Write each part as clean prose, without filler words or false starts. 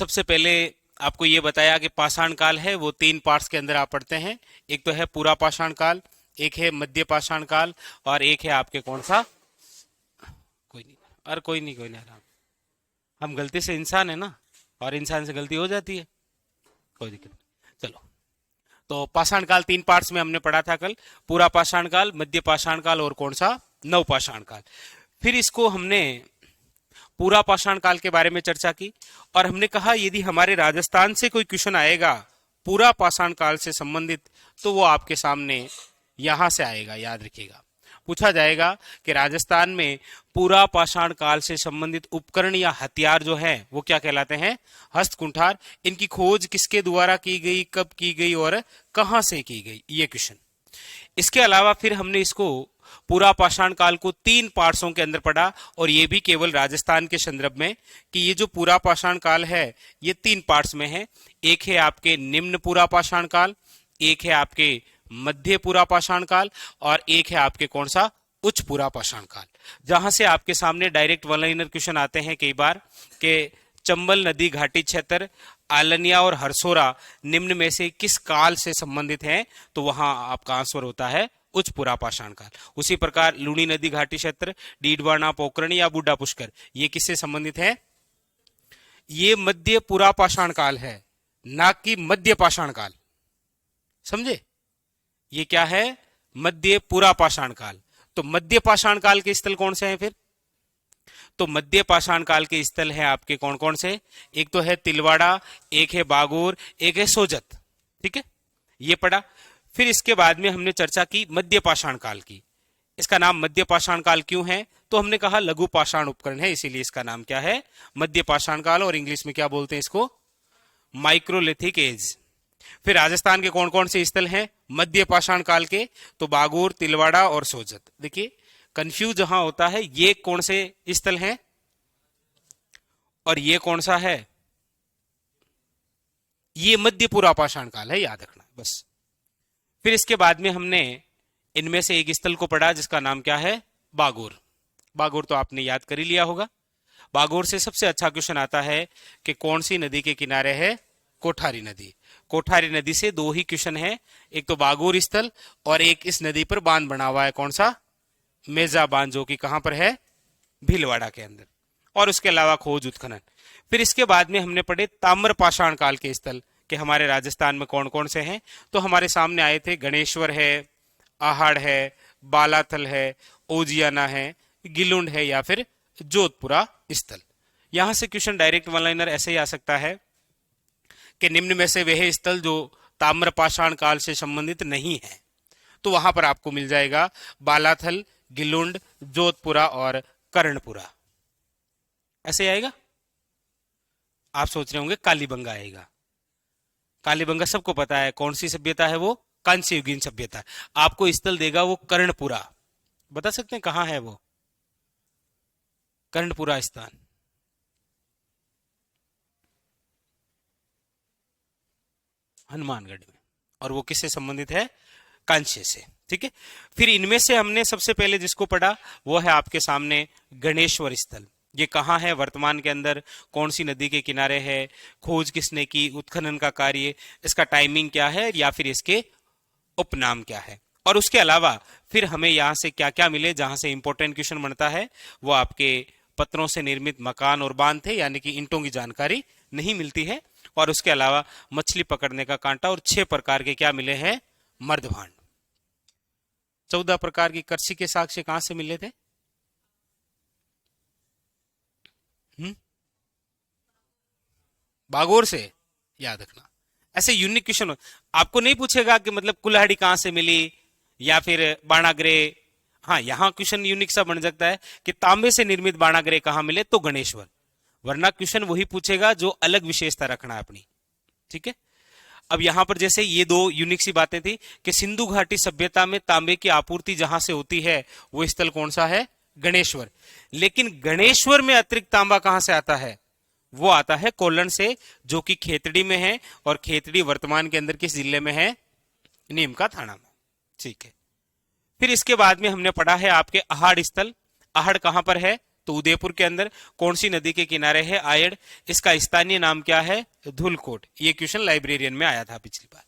सबसे पहले आपको ये बताया कि पाषाण काल है वो 3 पार्ट्स के अंदर आप पढ़ते हैं। एक तो है पूरा पाषाण काल, एक है मध्य पाषाण काल, और एक है आपके कौन सा, कोई नहीं, अरे कोई नहीं आराम, हम गलती से इंसान है ना, और इंसान से गलती हो जाती है, कोई दिक्कत नहीं। चलो, तो पाषाण काल 3 पार्ट्स में हमने पढ़ा था कल, पूरा पाषाण काल, मध्य पाषाण काल और कौन सा, नव पाषाण काल। फिर इसको हमने पूरा पाषाण काल के बारे में चर्चा की, और हमने कहा यदि हमारे राजस्थान से कोई क्वेश्चन आएगा पूरा पाषाण काल से संबंधित, तो वो आपके सामने यहां से आएगा, याद रखिएगा। पूछा जाएगा कि राजस्थान में पूरा पाषाण काल से संबंधित उपकरण या हथियार जो है वो क्या कहलाते हैं, हस्त कुंठार। इनकी खोज किसके द्वारा की गई, कब की गई और कहां से की गई, ये क्वेश्चन। इसके अलावा फिर हमने इसको पूरा पाषाण काल को 3 पार्ट्सों के अंदर पढ़ा, और ये भी केवल राजस्थान के संदर्भ में, कि ये जो पूरा पाषाण काल है ये 3 पार्ट्स में है। एक है आपके निम्न पूरा पाषाण काल, एक है आपके मध्य पूरा पाषाण काल, और एक है आपके कौन सा, उच्च पूरा पाषाण काल। जहां से आपके सामने डायरेक्ट वन लाइनर क्वेश्चन आते हैं कई बार, कि चंबल नदी घाटी क्षेत्र, आलनिया और हरसोरा निम्न में से किस काल से संबंधित हैं, तो वहां आपका आंसर होता है उच्च पूरा पाषाण काल। उसी प्रकार लूणी नदी घाटी क्षेत्र, डीडवाना, पोखरण या बूढ़ा पुष्कर, ये किससे संबंधित है, ये मध्य पूरा पाषाण काल है, ना कि मध्य पाषाण काल, समझे। ये क्या है, मध्य पूरा पाषाण काल। तो मध्य पाषाण काल के स्थल कौन से हैं फिर, तो मध्य पाषाण काल के स्थल हैं आपके कौन कौन से, एक तो है तिलवाड़ा, एक है बागोर, एक है सोजत, ठीक है, ये पढ़ा। फिर इसके बाद में हमने चर्चा की मध्य पाषाण काल की। इसका नाम मध्य पाषाण काल क्यों है, तो हमने कहा लघु पाषाण उपकरण है, इसीलिए इसका नाम क्या है, मध्य पाषाण काल, और इंग्लिश में क्या बोलते हैं इसको, माइक्रोलिथिक एज। फिर राजस्थान के कौन कौन से स्थल हैं मध्य पाषाण काल के, तो बागोर, तिलवाड़ा और सोजत। देखिए कंफ्यूज जहां होता है, ये कौन से स्थल हैं और ये कौन सा है, ये मध्य पूरा पाषाण काल है, याद रखना बस। फिर इसके बाद में हमने इनमें से एक स्थल को पढ़ा जिसका नाम क्या है, बागोर। बागोर तो आपने याद कर ही लिया होगा। बागोर से सबसे अच्छा क्वेश्चन आता है कि कौन सी नदी के किनारे है, कोठारी नदी। कोठारी नदी से 2 ही क्वेश्चन है, एक तो बागोर स्थल, और एक इस नदी पर बांध बना हुआ है, कौन सा, मेजा बांध, जो कि कहां पर है, भीलवाड़ा के अंदर, और उसके अलावा खोज उत्खनन। फिर इसके बाद में हमने पढ़े ताम्र पाषाण काल के स्थल, कि हमारे राजस्थान में कौन कौन से हैं, तो हमारे सामने आए थे गणेश्वर है, आहड़ है, बालाथल है, ओजियाना है, गिलुंड है, या फिर जोधपुरा स्थल। यहां से क्वेश्चन डायरेक्ट वन लाइनर ऐसे ही आ सकता है कि निम्न में से वह स्थल जो ताम्र पाषाण काल से संबंधित नहीं है, तो वहां पर आपको मिल जाएगा बालाथल, गिलुंड, जोधपुरा और कर्णपुरा, ऐसे आएगा। आप सोच रहे होंगे कालीबंगा आएगा, कालीबंगा सबको पता है कौन सी सभ्यता है, वो कांस्य युगीन सभ्यता। आपको स्थल देगा वो कर्णपुरा, बता सकते हैं कहां है वो, कर्णपुरा स्थान, हनुमानगढ़ में, और वो किससे संबंधित है, कांस्य से, ठीक है। फिर इनमें से हमने सबसे पहले जिसको पढ़ा वो है आपके सामने गणेश्वर स्थल। ये कहाँ है वर्तमान के अंदर, कौन सी नदी के किनारे है, खोज किसने की, उत्खनन का कार्य, इसका टाइमिंग क्या है, या फिर इसके उपनाम क्या है। और उसके अलावा फिर हमें यहां से क्या क्या मिले, जहां से इंपॉर्टेंट क्वेश्चन बनता है वो आपके पत्थरों से निर्मित मकान और बांध थे, यानी कि ईंटों की जानकारी नहीं मिलती है। और उसके अलावा मछली पकड़ने का कांटा, और 6 प्रकार के क्या मिले हैं, मर्दभांड। 14 प्रकार की करसी के साक्ष्य कहां से मिले थे, बागोर से, याद रखना। ऐसे यूनिक क्वेश्चन आपको नहीं पूछेगा कि मतलब कुल्हाड़ी कहां से मिली या फिर बाणाग्रे। हाँ, यहां क्वेश्चन यूनिक सा बन सकता है कि तांबे से निर्मित बाणाग्रे कहां मिले, तो गणेश्वर। वरना क्वेश्चन वही पूछेगा जो अलग विशेषता रखना है अपनी, ठीक है। अब यहां पर जैसे ये 2 यूनिक सी बातें थी कि सिंधु घाटी सभ्यता में तांबे की आपूर्ति जहां से होती है वो स्थल कौन सा है, गणेश्वर। लेकिन गणेश्वर में अतिरिक्त तांबा कहां से आता है, वो आता है कोल्लण से, जो कि खेतड़ी में है, और खेतड़ी वर्तमान के अंदर किस जिले में है, नीम का थाना में, ठीक है। फिर इसके बाद में हमने पढ़ा है आपके आहड़ स्थल। आहड़ कहां पर है, तो उदयपुर के अंदर कौन सी नदी के किनारे है आयड़, इसका स्थानीय नाम क्या है धुलकोट। ये क्वेश्चन लाइब्रेरियन में आया था पिछली बार।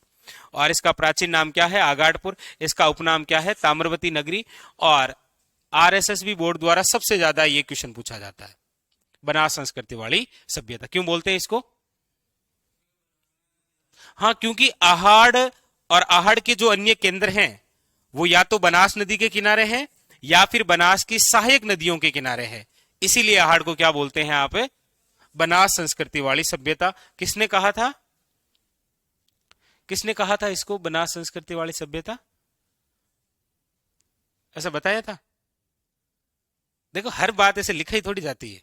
और इसका प्राचीन नाम क्या है आगाड़पुर, इसका उपनाम क्या है ताम्रवती नगरी। और आरएसएस बोर्ड द्वारा सबसे ज्यादा ये क्वेश्चन पूछा जाता है, बनास संस्कृति वाली सभ्यता। क्यों बोलते हैं इसको? हाँ, क्योंकि आहड़ और आहड़ के जो अन्य केंद्र हैं वो या तो बनास नदी के किनारे हैं या फिर बनास की सहायक नदियों के किनारे है, इसीलिए आहड़ को क्या बोलते हैं आप बनास संस्कृति वाली सभ्यता। किसने कहा था, किसने कहा था इसको बनास संस्कृति वाली सभ्यता? ऐसा बताया था? देखो हर बात ऐसे लिखाई थोड़ी जाती है।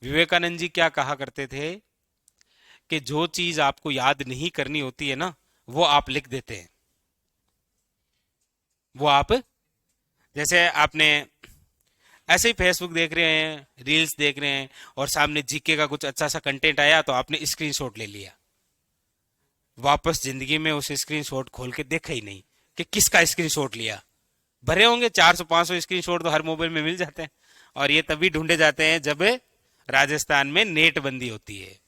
विवेकानंद जी क्या कहा करते थे कि जो चीज आपको याद नहीं करनी होती है ना वो आप लिख देते हैं। वो आप जैसे आपने ऐसे ही फेसबुक देख रहे हैं, रील्स देख रहे हैं और सामने जीके का कुछ अच्छा सा कंटेंट आया तो आपने स्क्रीनशॉट ले लिया, वापस जिंदगी में उस स्क्रीनशॉट खोल के देखा ही नहीं कि किसका स्क्रीनशॉट लिया। भरे होंगे 400-500 स्क्रीनशॉट तो हर मोबाइल में मिल जाते हैं, और ये तभी ढूंढे जाते हैं जब राजस्थान में नेट बंदी होती है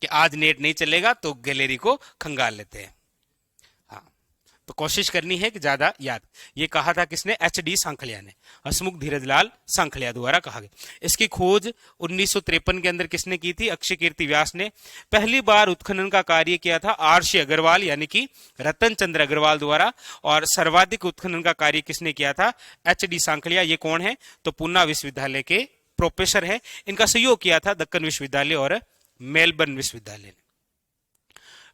कि आज नेट नहीं चलेगा तो गैलरी को खंगाल लेते हैं। हाँ, तो कोशिश करनी है कि ज्यादा याद। ये कहा था किसने? एच.डी. सांखलिया ने, हसमुख धीरजलाल सांखलिया द्वारा कहा गया। इसकी खोज 1953 के अंदर किसने की थी? अक्षय कीर्ति व्यास ने। पहली बार उत्खनन का कार्य किया था आर.सी. अग्रवाल यानी कि रतन चंद्र अग्रवाल द्वारा। और सर्वाधिक उत्खनन का कार्य किसने किया था? एच.डी. सांखलिया। ये कौन है? तो पूना विश्वविद्यालय के प्रोफेसर है। इनका सहयोग किया था दक्कन विश्वविद्यालय और मेलबर्न विश्वविद्यालय ने।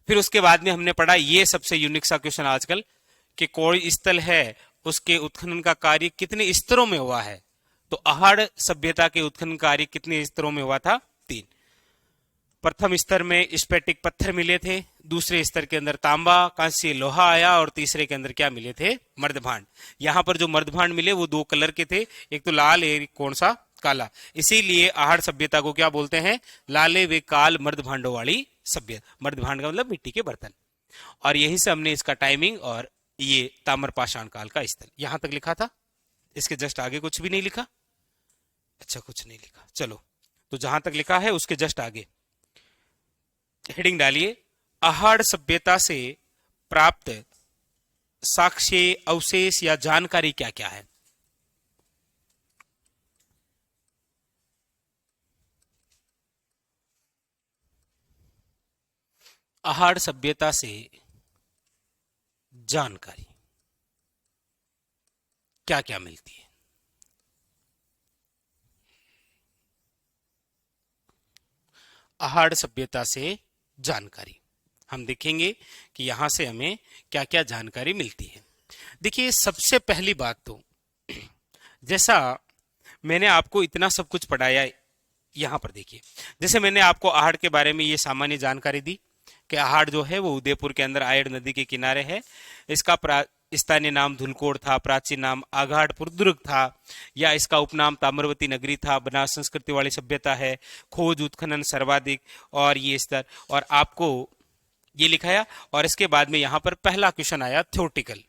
फिर उसके बाद में हमने पढ़ा ये सबसे यूनिक सा क्वेश्चन आजकल कि कोई स्थल है उसके उत्खनन का कार्य कितने स्तरों में हुआ है? तो आहड़ सभ्यता के उत्खनन कार्य कितने स्तरों में हुआ था? 3। प्रथम स्तर में स्फटिक पत्थर मिले थे, दूसरे स्तर के अंदर तांबा कांस्य लोहा आया और तीसरे के अंदर क्या मिले थे? मर्दभांड। यहां पर जो मर्दभांड मिले वो 2 कलर के थे, एक तो लाल एक कौन सा? काला। इसीलिए आहड़ सभ्यता को क्या बोलते हैं? लाले वे काल मर्दभांडों वाली सभ्यता। मर्दभांड का मतलब मिट्टी के बर्तन। और यहीं से हमने इसका टाइमिंग और ये ताम्रपाषाण काल का स्थल यहां तक लिखा था। इसके जस्ट आगे कुछ भी नहीं लिखा? अच्छा, कुछ नहीं लिखा। चलो, तो जहां तक लिखा है उसके जस्ट आगे हेडिंग डालिए, आहड़ सभ्यता से प्राप्त साक्ष्य अवशेष या जानकारी क्या क्या है? आहड़ सभ्यता से जानकारी क्या क्या मिलती है? आहड़ सभ्यता से जानकारी हम देखेंगे कि यहां से हमें क्या क्या जानकारी मिलती है। देखिए, सबसे पहली बात तो जैसा मैंने आपको इतना सब कुछ पढ़ाया, यहां पर देखिए, जैसे मैंने आपको आहड़ के बारे में ये सामान्य जानकारी दी कि आहड़ जो है वो उदयपुर के अंदर आयड़ नदी के किनारे है। इसका स्थानीय नाम धुलकोट था, प्राचीन नाम आगाड़पुर दुर्ग था, या इसका उपनाम ताम्रवती नगरी था। बनास संस्कृति वाली सभ्यता है, खोज उत्खनन सर्वाधिक, और ये स्तर, और आपको ये लिखाया। और इसके बाद में यहां पर पहला क्वेश्चन आया, थ्योरेटिकल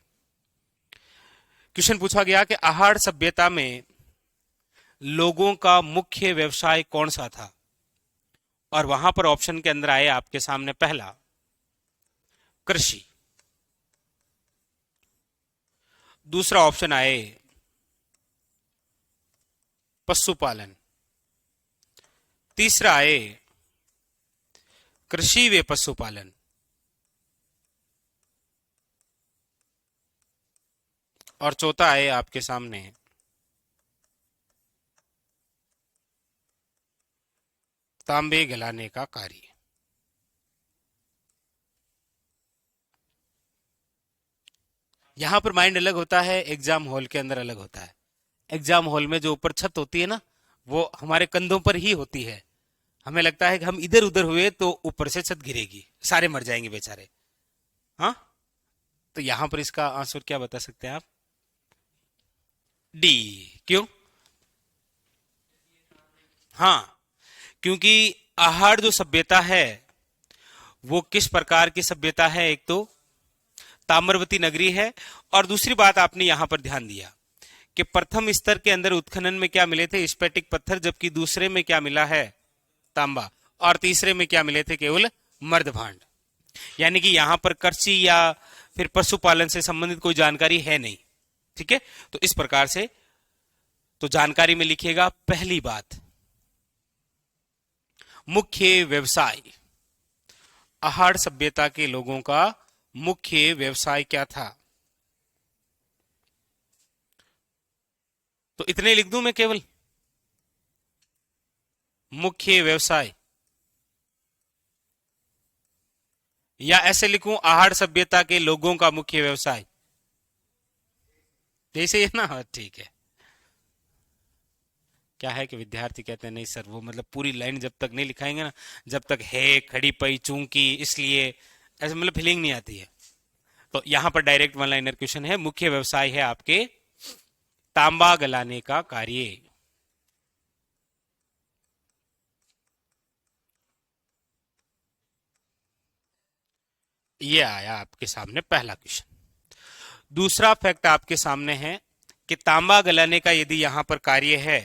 क्वेश्चन पूछा गया कि आहड़ सभ्यता में लोगों का मुख्य व्यवसाय कौन सा था? और वहां पर ऑप्शन के अंदर आए आपके सामने पहला कृषि, दूसरा ऑप्शन आए पशुपालन, तीसरा आए कृषि व पशुपालन, और चौथा आए आपके सामने तांबे गलाने का कार्य। यहां पर माइंड अलग होता है, एग्जाम हॉल के अंदर अलग होता है। एग्जाम हॉल में जो ऊपर छत होती है ना, वो हमारे कंधों पर ही होती है। हमें लगता है कि हम इधर उधर हुए तो ऊपर से छत गिरेगी, सारे मर जाएंगे बेचारे। हाँ, तो यहां पर इसका आंसर क्या बता सकते हैं आप? डी। क्यों? हाँ, क्योंकि आहड़ जो सभ्यता है वो किस प्रकार की सभ्यता है? एक तो ताम्रवती नगरी है, और दूसरी बात आपने यहां पर ध्यान दिया कि प्रथम स्तर के अंदर उत्खनन में क्या मिले थे? स्फटिक पत्थर, जबकि दूसरे में क्या मिला है? तांबा। और तीसरे में क्या मिले थे? केवल मर्दभांड। यानी कि यहां पर कृषि या फिर पशुपालन से संबंधित कोई जानकारी है नहीं। ठीक है, तो इस प्रकार से तो जानकारी में लिखिएगा, पहली बात, मुख्य व्यवसाय। आहड़ सभ्यता के लोगों का मुख्य व्यवसाय क्या था? तो इतने लिख दूं मैं केवल, मुख्य व्यवसाय, या ऐसे लिखूं आहड़ सभ्यता के लोगों का मुख्य व्यवसाय? जैसे है ना, ठीक है। क्या है कि विद्यार्थी कहते हैं नहीं सर, वो मतलब पूरी लाइन जब तक नहीं लिखाएंगे ना, जब तक है, खड़ी पई, चूंकि, इसलिए, ऐसे मतलब फीलिंग नहीं आती है। तो यहां पर डायरेक्ट वन लाइनर क्वेश्चन है, मुख्य व्यवसाय है आपके तांबा गलाने का कार्य। ये आया आपके सामने पहला क्वेश्चन। दूसरा फैक्ट आपके सामने है कि तांबा गलाने का यदि यहां पर कार्य है,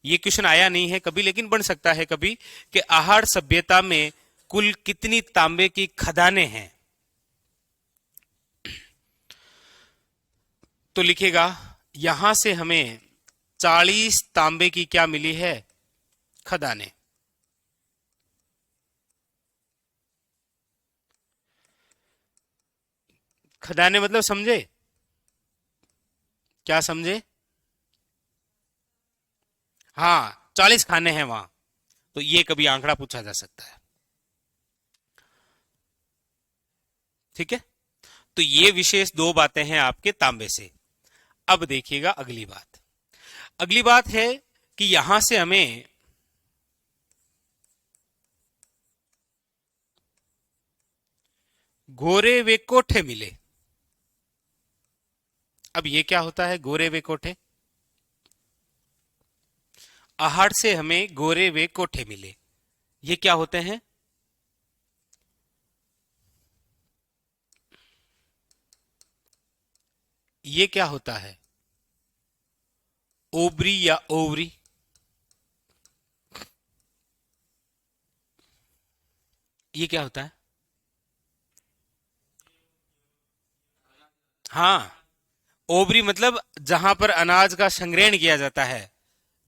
ये क्वेश्चन आया नहीं है कभी, लेकिन बन सकता है कभी, कि आहड़ सभ्यता में कुल कितनी तांबे की खदानें हैं? तो लिखेगा, यहां से हमें 40 तांबे की क्या मिली है? खदानें। खदानें मतलब समझे? क्या समझे? हाँ, 40 खाने हैं वहां। तो ये कभी आंकड़ा पूछा जा सकता है। ठीक है, तो ये विशेष दो बातें हैं आपके तांबे से। अब देखिएगा अगली बात। अगली बात है कि यहां से हमें गोरे वे कोठे मिले। अब ये क्या होता है गोरे वे कोठे? आहड़ से हमें गोरे वे कोठे मिले, ये क्या होते हैं? ये क्या होता है? ओबरी या ओवरी? ये क्या होता है? हाँ, ओबरी मतलब जहां पर अनाज का संग्रहण किया जाता है,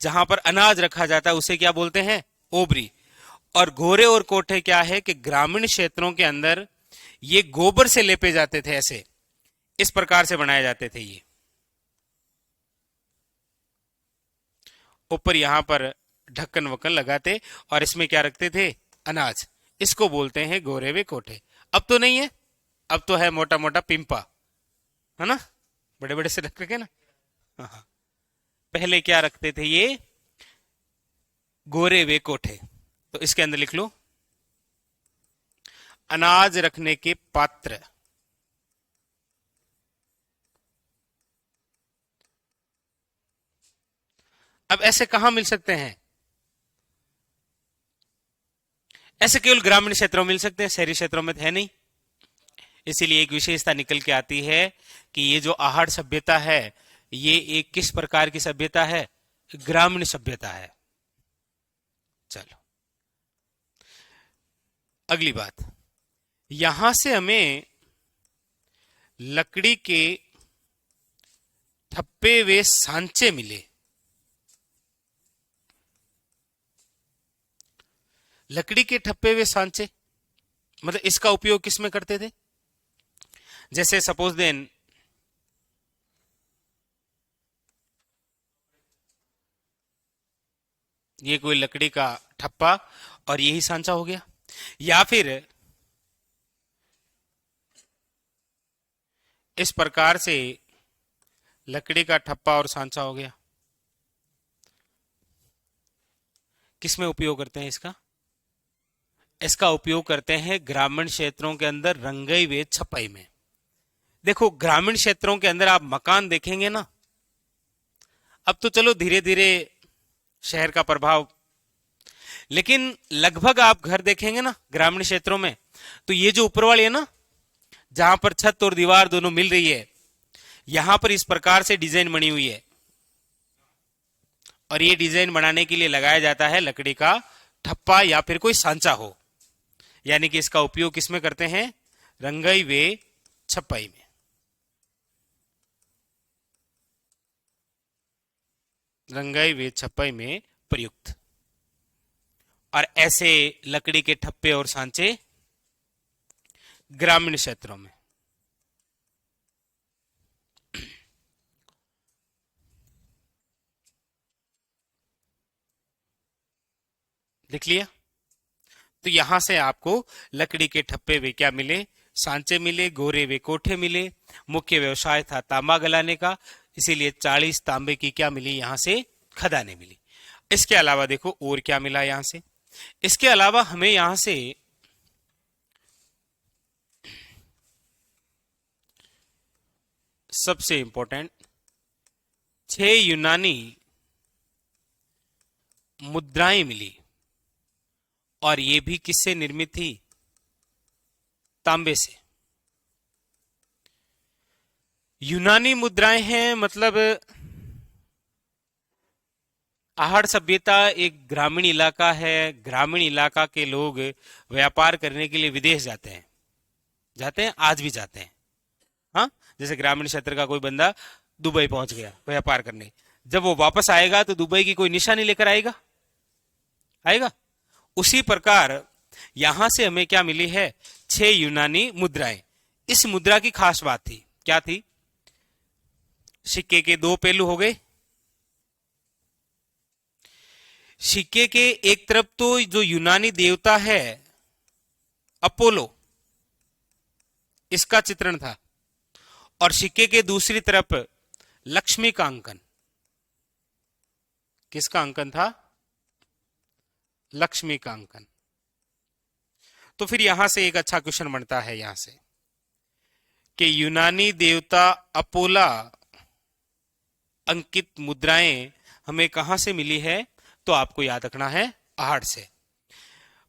जहां पर अनाज रखा जाता है, उसे क्या बोलते हैं? ओबरी। और गोरे और कोठे क्या है कि ग्रामीण क्षेत्रों के अंदर ये गोबर से लेपे जाते थे, ऐसे इस प्रकार से बनाए जाते थे। ये ऊपर यहां पर ढक्कन वक्कन लगाते और इसमें क्या रखते थे? अनाज। इसको बोलते हैं गोरे वे कोठे। अब तो नहीं है, अब तो है मोटा मोटा पिंपा, है ना, बड़े बड़े से रख रखे ना। हाँ, पहले क्या रखते थे? ये गोरे वे कोठे। तो इसके अंदर लिख लो, अनाज रखने के पात्र। अब ऐसे कहां मिल सकते हैं? ऐसे केवल ग्रामीण क्षेत्रों में मिल सकते हैं, शहरी क्षेत्रों में है नहीं। इसीलिए एक विशेषता निकल के आती है कि ये जो आहड़ सभ्यता है, ये एक किस प्रकार की सभ्यता है? ग्रामीण सभ्यता है। चलो अगली बात, यहां से हमें लकड़ी के ठप्पे वे सांचे मिले। लकड़ी के ठप्पे वे सांचे मतलब इसका उपयोग किस में करते थे? जैसे सपोज देन ये कोई लकड़ी का ठप्पा और यही सांचा हो गया, या फिर इस प्रकार से लकड़ी का ठप्पा और सांचा हो गया। किस में उपयोग करते हैं इसका? इसका उपयोग करते हैं ग्रामीण क्षेत्रों के अंदर रंगाई व छपाई में। देखो ग्रामीण क्षेत्रों के अंदर आप मकान देखेंगे ना, अब तो चलो धीरे धीरे शहर का प्रभाव, लेकिन लगभग आप घर देखेंगे ना ग्रामीण क्षेत्रों में, तो ये जो ऊपर वाली है ना, जहां पर छत और दीवार दोनों मिल रही है, यहां पर इस प्रकार से डिजाइन बनी हुई है। और ये डिजाइन बनाने के लिए लगाया जाता है लकड़ी का ठप्पा या फिर कोई सांचा हो, यानी कि इसका उपयोग किसमें करते हैं? रंगाई व छपाई में। रंगाई व छपाई में प्रयुक्त। और ऐसे लकड़ी के ठप्पे और सांचे ग्रामीण क्षेत्रों में। लिख लिया? तो यहां से आपको लकड़ी के ठप्पे वे क्या मिले? सांचे मिले, गोरे वे कोठे मिले। मुख्य व्यवसाय था तांबा गलाने का, इसीलिए 40 तांबे की क्या मिली यहां से? खदानें मिली। इसके अलावा देखो और क्या मिला यहां से? इसके अलावा हमें यहां से सबसे इंपॉर्टेंट 6 यूनानी मुद्राएं मिली, और ये भी किससे निर्मित थी? तांबे से। यूनानी मुद्राएं हैं, मतलब आहड़ सभ्यता एक ग्रामीण इलाका है। ग्रामीण इलाका के लोग व्यापार करने के लिए विदेश जाते हैं, आज भी जाते हैं। हाँ, जैसे ग्रामीण क्षेत्र का कोई बंदा दुबई पहुंच गया व्यापार करने, जब वो वापस आएगा तो दुबई की कोई निशानी लेकर आएगा। उसी प्रकार यहां से हमें क्या मिली है? 6 यूनानी मुद्राएं। इस मुद्रा की खास बात थी, क्या थी? सिक्के के 2 पहलू हो गए। सिक्के के एक तरफ तो जो यूनानी देवता है अपोलो, इसका चित्रण था, और सिक्के के दूसरी तरफ लक्ष्मी का अंकन। किसका अंकन था? लक्ष्मी का अंकन। तो फिर यहां से एक अच्छा क्वेश्चन बनता है यहां से कि यूनानी देवता अपोला अंकित मुद्राएं हमें कहां से मिली है? तो आपको याद रखना है आहड़ से।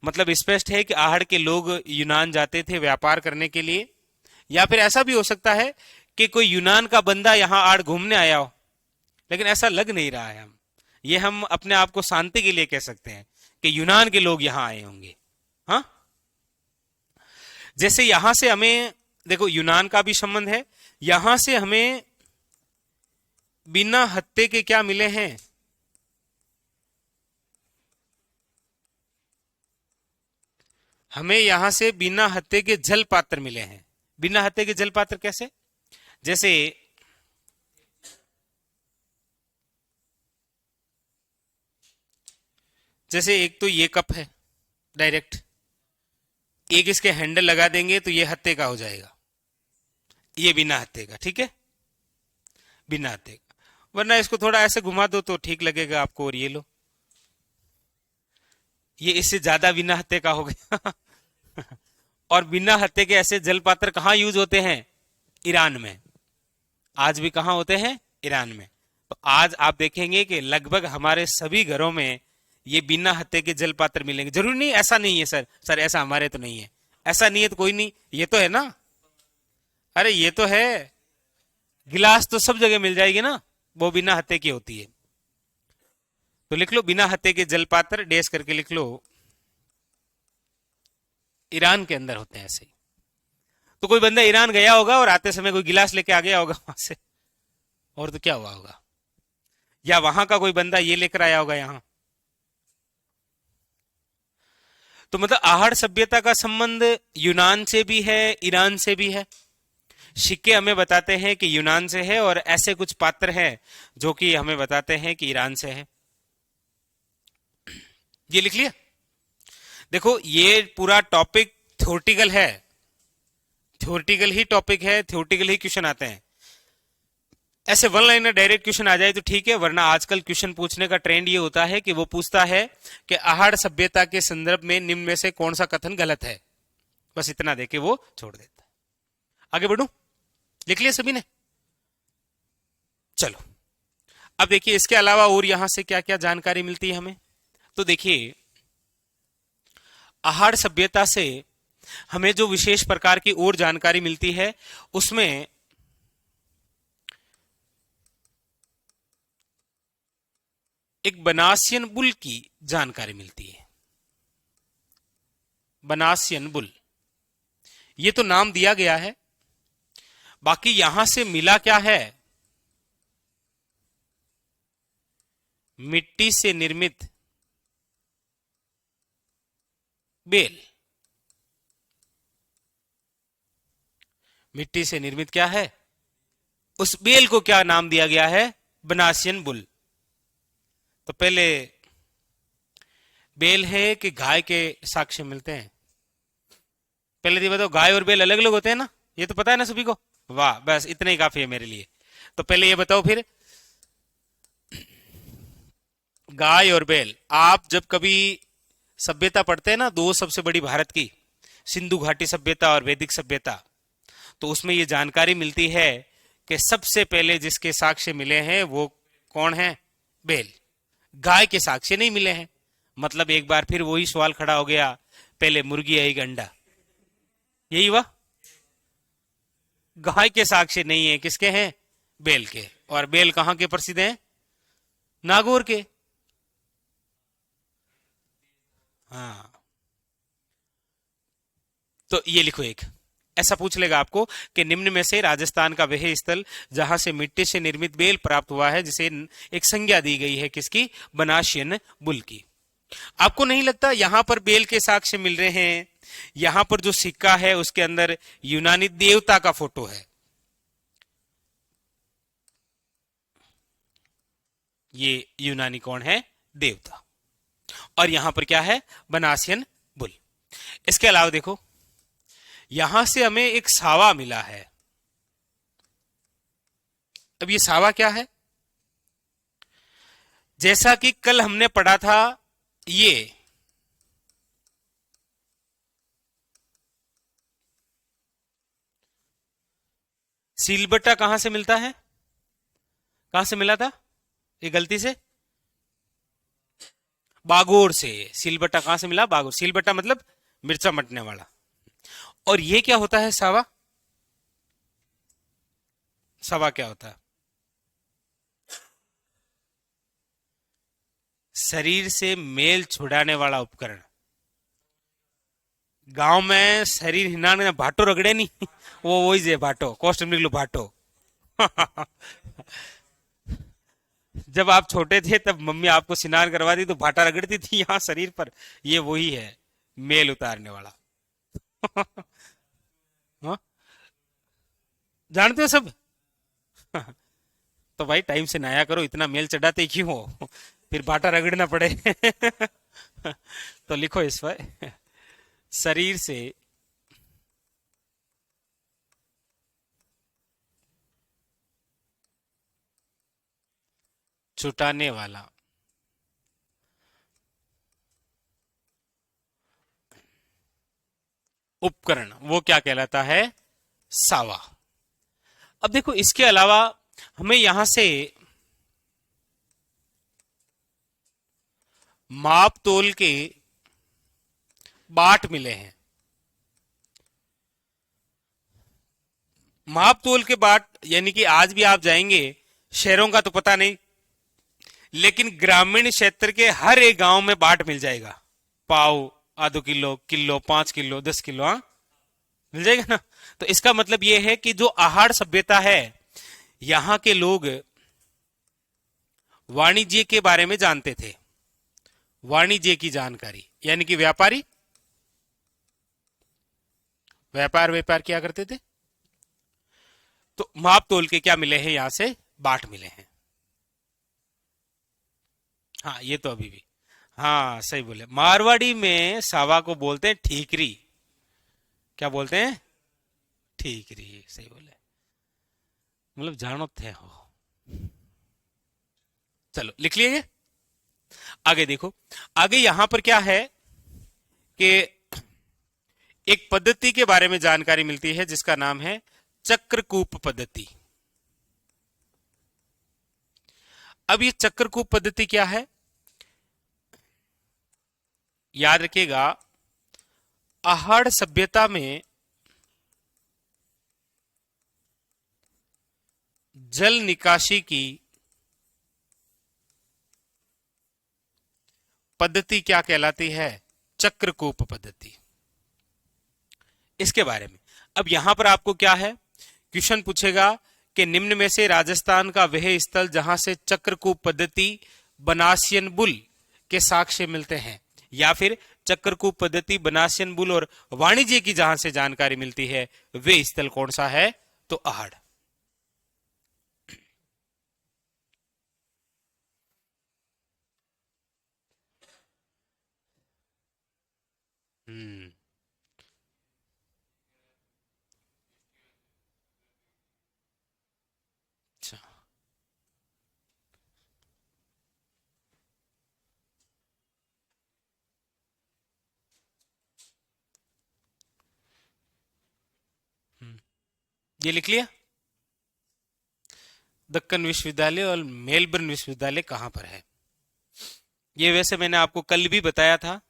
मतलब स्पष्ट है कि आहड़ के लोग यूनान जाते थे व्यापार करने के लिए, या फिर ऐसा भी हो सकता है कि कोई यूनान का बंदा यहां आड़ घूमने आया हो, लेकिन ऐसा लग नहीं रहा है। हम अपने आप को शांति के लिए कह सकते हैं कि यूनान के लोग यहां आए होंगे। हाँ, जैसे यहां से हमें देखो यूनान का भी संबंध है, यहां से हमें बिना हत्थे के क्या मिले हैं? हमें यहां से बिना हत्थे के जल पात्र मिले हैं। बिना हत्थे के जल पात्र कैसे? जैसे एक तो ये कप है डायरेक्ट, एक इसके हैंडल लगा देंगे तो ये हत्थे का हो जाएगा, ये बिना हत्थे का। ठीक है, बिना हत्थे का। वरना इसको थोड़ा ऐसे घुमा दो तो ठीक लगेगा आपको। और ये लो, ये इससे ज्यादा बिना हत्थे का हो गया। और बिना हत्थे के ऐसे जल पात्र कहां यूज होते हैं? ईरान में। आज भी कहां होते हैं? ईरान में। तो आज आप देखेंगे कि लगभग हमारे सभी घरों में ये बिना हत्थे के जल पात्र मिलेंगे। जरूरी नहीं, ऐसा नहीं है सर ऐसा हमारे तो नहीं है। ऐसा नहीं है तो कोई नहीं, ये तो है ना। अरे ये तो है, गिलास तो सब जगह मिल जाएगी ना, वो बिना हत्थे की होती है। तो लिख लो बिना हत्थे के जल पात्र, डैश करके लिख लो, ईरान के अंदर होते हैं ऐसे। तो कोई बंदा ईरान गया होगा और आते समय कोई गिलास लेके आ गया होगा वहां से, और तो क्या हुआ होगा? या वहां का कोई बंदा ये लेकर आया होगा यहां। तो मतलब आहड़ सभ्यता का संबंध यूनान से भी है, ईरान से भी है। सिक्के हमें बताते हैं कि यूनान से है, और ऐसे कुछ पात्र हैं जो कि हमें बताते हैं कि ईरान से है। ये लिख लिया? देखो ये पूरा टॉपिक थ्योरेटिकल है, थ्योरेटिकल ही टॉपिक है, थ्योरेटिकल ही क्वेश्चन आते हैं। ऐसे वन लाइनर डायरेक्ट क्वेश्चन आ जाए तो ठीक है, वरना आजकल क्वेश्चन पूछने का ट्रेंड ये होता है कि वो पूछता है कि आहड़ सभ्यता के संदर्भ में निम्न में से कौन सा कथन गलत है। बस इतना देके वो छोड़ देता है। आगे बढ़ू? लिख लिया सभी ने? चलो अब देखिए इसके अलावा और यहां से क्या क्या जानकारी मिलती है हमें। तो देखिए आहड़ सभ्यता से हमें जो विशेष प्रकार की और जानकारी मिलती है, उसमें एक बनासियन बुल की जानकारी मिलती है। बनासियन बुल, ये तो नाम दिया गया है, बाकी यहां से मिला क्या है? मिट्टी से निर्मित बेल। मिट्टी से निर्मित क्या है? उस बेल को क्या नाम दिया गया है? बनासियन बुल। तो पहले बेल है कि गाय के साक्ष्य मिलते हैं? पहले ये बताओ, गाय और बेल अलग अलग होते हैं ना, ये तो पता है ना सभी को। वाह, बस इतना ही काफी है मेरे लिए। तो पहले ये बताओ फिर, गाय और बैल, आप जब कभी सभ्यता पढ़ते हैं ना, दो सबसे बड़ी भारत की, सिंधु घाटी सभ्यता और वैदिक सभ्यता, तो उसमें ये जानकारी मिलती है कि सबसे पहले जिसके साक्ष्य मिले हैं वो कौन है? बैल। गाय के साक्ष्य नहीं मिले हैं। मतलब एक बार फिर वही सवाल खड़ा हो गया, पहले मुर्गी आई कि अंडा? यही हुआ। गाय के साक्ष्य नहीं है, किसके हैं? बैल के। और बैल कहां के प्रसिद्ध हैं? नागौर के। हाँ, तो ये लिखो एक, ऐसा पूछ लेगा आपको कि निम्न में से राजस्थान का वह स्थल जहां से मिट्टी से निर्मित बेल प्राप्त हुआ है, जिसे एक संज्ञा दी गई है किसकी? बनासियन बुल की। आपको नहीं लगता यहां पर बेल के साक्ष्य मिल रहे हैं? यहां पर जो सिक्का है उसके अंदर यूनानी देवता का फोटो है। ये यूनानी कौन है? देवता। और यहां पर क्या है? बनासियन बुल। इसके अलावा देखो, यहां से हमें एक सावा मिला है। अब ये सावा क्या है? जैसा कि कल हमने पढ़ा था, ये सीलबट्टा कहां से मिलता है? कहां से मिला था ये गलती से? बागोर से। सीलबट्टा कहां से मिला? बागोर। सीलबट्टा मतलब मिर्चा मटने वाला। और ये क्या होता है सावा? सावा क्या होता है? शरीर से मेल छुड़ाने वाला उपकरण। गांव में शरीर हिलाने भाटो रगड़े नहीं वो वही जे भाटो, कॉस्ट निकलो भाटो। जब आप छोटे थे तब मम्मी आपको स्नान करवाती तो भाटा रगड़ती थी यहाँ शरीर पर, ये वही है, मेल उतारने वाला। हाँ? जानते हो सब? तो भाई टाइम से नहाया करो, इतना मेल चढ़ाते क्यों हो? फिर भाटा रगड़ना पड़े। तो लिखो इस पर, शरीर से छुटाने वाला उपकरण, वो क्या कहलाता है? सावा। अब देखो, इसके अलावा हमें यहां से माप तोल के बाट मिले हैं। माप तोल के बाट यानी कि आज भी आप जाएंगे, शहरों का तो पता नहीं, लेकिन ग्रामीण क्षेत्र के हर एक गांव में बाट मिल जाएगा। पाव, आधो किलो, किलो, 5 किलो, 10 किलो, हाँ मिल जाएगा ना। तो इसका मतलब यह है कि जो आहार सभ्यता है, यहां के लोग वाणिज्य के बारे में जानते थे। वाणिज्य की जानकारी यानी कि व्यापारी व्यापार व्यापार किया करते थे। तो माप तोल के क्या मिले हैं? यहां से बाट मिले हैं। हाँ, ये तो अभी भी, हाँ सही बोले। मारवाड़ी में सावा को बोलते हैं ठीकरी। क्या बोलते हैं? ठीकरी, सही बोले। मतलब जानो थे हो। चलो लिख लिए ये। आगे देखो, आगे यहां पर क्या है कि एक पद्धति के बारे में जानकारी मिलती है जिसका नाम है चक्रकूप पद्धति। अब ये चक्रकूप पद्धति क्या है? याद रखिएगा, आहड़ सभ्यता में जल निकासी की पद्धति क्या कहलाती है? चक्रकूप पद्धति। इसके बारे में अब यहां पर आपको क्या है, क्वेश्चन पूछेगा कि निम्न में से राजस्थान का वह स्थल जहां से चक्रकूप पद्धति बनासियन बुल के साक्ष्य मिलते हैं, या फिर चक्रकूप पद्धति बनासियन बुल और वाणिज्य की जहां से जानकारी मिलती है, वे स्थल कौन सा है? तो आहड़। हम्म। अच्छा। ये लिख लिया। दक्कन विश्वविद्यालय और मेलबर्न विश्वविद्यालय कहां पर है? ये वैसे मैंने आपको कल भी बताया था।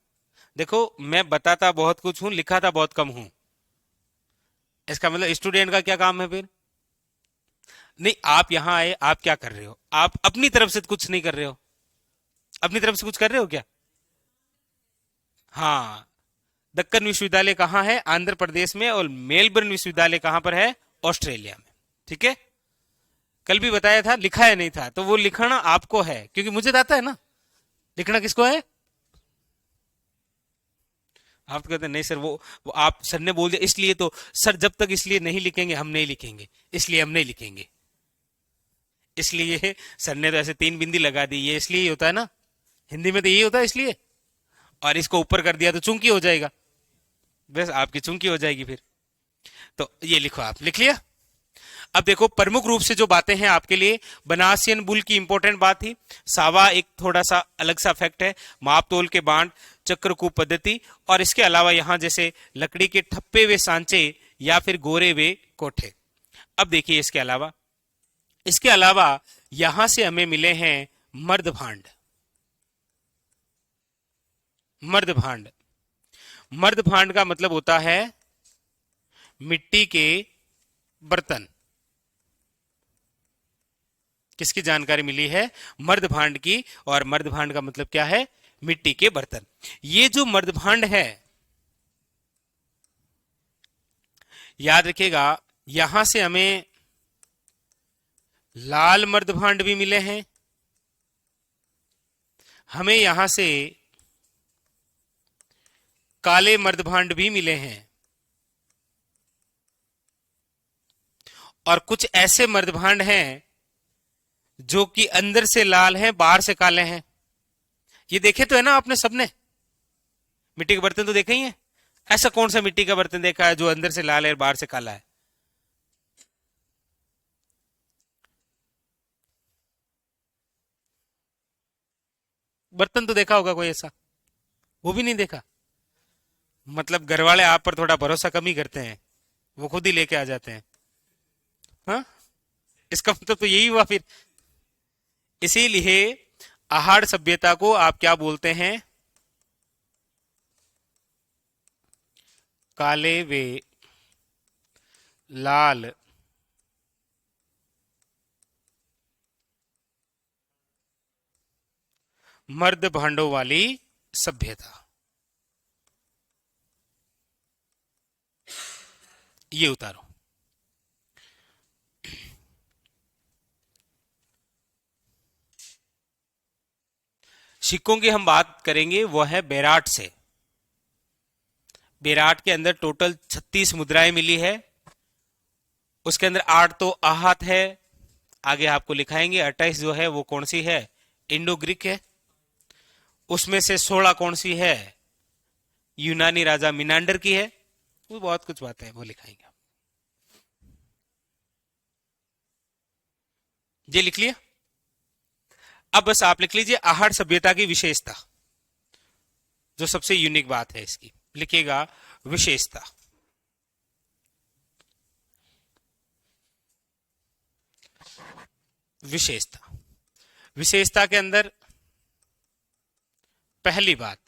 देखो, मैं बताता बहुत कुछ हूं, लिखाता बहुत कम हूं। इसका मतलब स्टूडेंट का क्या काम है फिर? नहीं, आप यहां आए, आप क्या कर रहे हो? आप अपनी तरफ से कुछ नहीं कर रहे हो। अपनी तरफ से कुछ कर रहे हो क्या? हाँ। दक्कन विश्वविद्यालय कहाँ है? आंध्र प्रदेश में। और मेलबर्न विश्वविद्यालय कहां पर है? ऑस्ट्रेलिया में। ठीक है। कल भी बताया था, लिखा है नहीं था, तो वो लिखना आपको है, क्योंकि मुझे तो आता है ना। लिखना किसको है? आप तो कहते हैं नहीं सर, वो आप सर ने बोल दिया इसलिए, तो सर जब तक इसलिए नहीं लिखेंगे हम नहीं लिखेंगे, इसलिए हम नहीं लिखेंगे। इसलिए सर ने तो ऐसे 3 बिंदी लगा दी, ये इसलिए ही होता है ना, हिंदी में तो यही होता है इसलिए। और इसको ऊपर कर दिया तो चूंकि हो जाएगा, बस आपकी चूंकि हो जाएगी फिर। तो ये लिखो, आप लिख लिया। अब देखो, प्रमुख रूप से जो बातें हैं आपके लिए, बनासियन बुल की इंपॉर्टेंट बात थी। सावा एक थोड़ा सा अलग सा फैक्ट है। माप तोल के बांट, चक्रकूप पद्धति, और इसके अलावा यहां जैसे लकड़ी के ठप्पे हुए सांचे या फिर गोरे हुए कोठे। अब देखिए, इसके अलावा यहां से हमें मिले हैं मर्द भांड। मर्द भांड, मर्द भांड का मतलब होता है मिट्टी के बर्तन। किसकी जानकारी मिली है? मर्द भांड की। और मर्द भांड का मतलब क्या है? मिट्टी के बर्तन। ये जो मर्द भांड है, याद रखिएगा, यहां से हमें लाल मर्द भांड भी मिले हैं, हमें यहां से काले मर्द भांड भी मिले हैं, और कुछ ऐसे मर्द भांड हैं जो कि अंदर से लाल हैं, बाहर से काले हैं। ये देखे तो है ना आपने सबने? मिट्टी के बर्तन तो देखे ही है। ऐसा कौन सा मिट्टी का बर्तन देखा है जो अंदर से लाल है और बाहर से काला है? बर्तन तो देखा होगा कोई ऐसा? वो भी नहीं देखा? मतलब घर वाले आप पर थोड़ा भरोसा कम ही करते हैं, वो खुद ही लेके आ जाते हैं। हाँ, इसका मतलब तो यही हुआ फिर। इसीलिए आहड़ सभ्यता को आप क्या बोलते हैं? काले वे लाल मर्द भांडों वाली सभ्यता। ये उतारो। सिक्कों की हम बात करेंगे, वो है बेराट से। बेराट के अंदर टोटल 36 मुद्राएं मिली है। उसके अंदर 8 तो आहत है, आगे आपको लिखाएंगे। 28 जो है वो कौन सी है? इंडो ग्रीक है। उसमें से 16 कौन सी है? यूनानी राजा मिनांडर की है। वो बहुत कुछ बातें हैं, वो लिखाएंगे। ये लिख लिया। अब बस आप लिख लीजिए आहड़ सभ्यता की विशेषता, जो सबसे यूनिक बात है इसकी। लिखिएगा विशेषता। विशेषता, विशेषता के अंदर पहली बात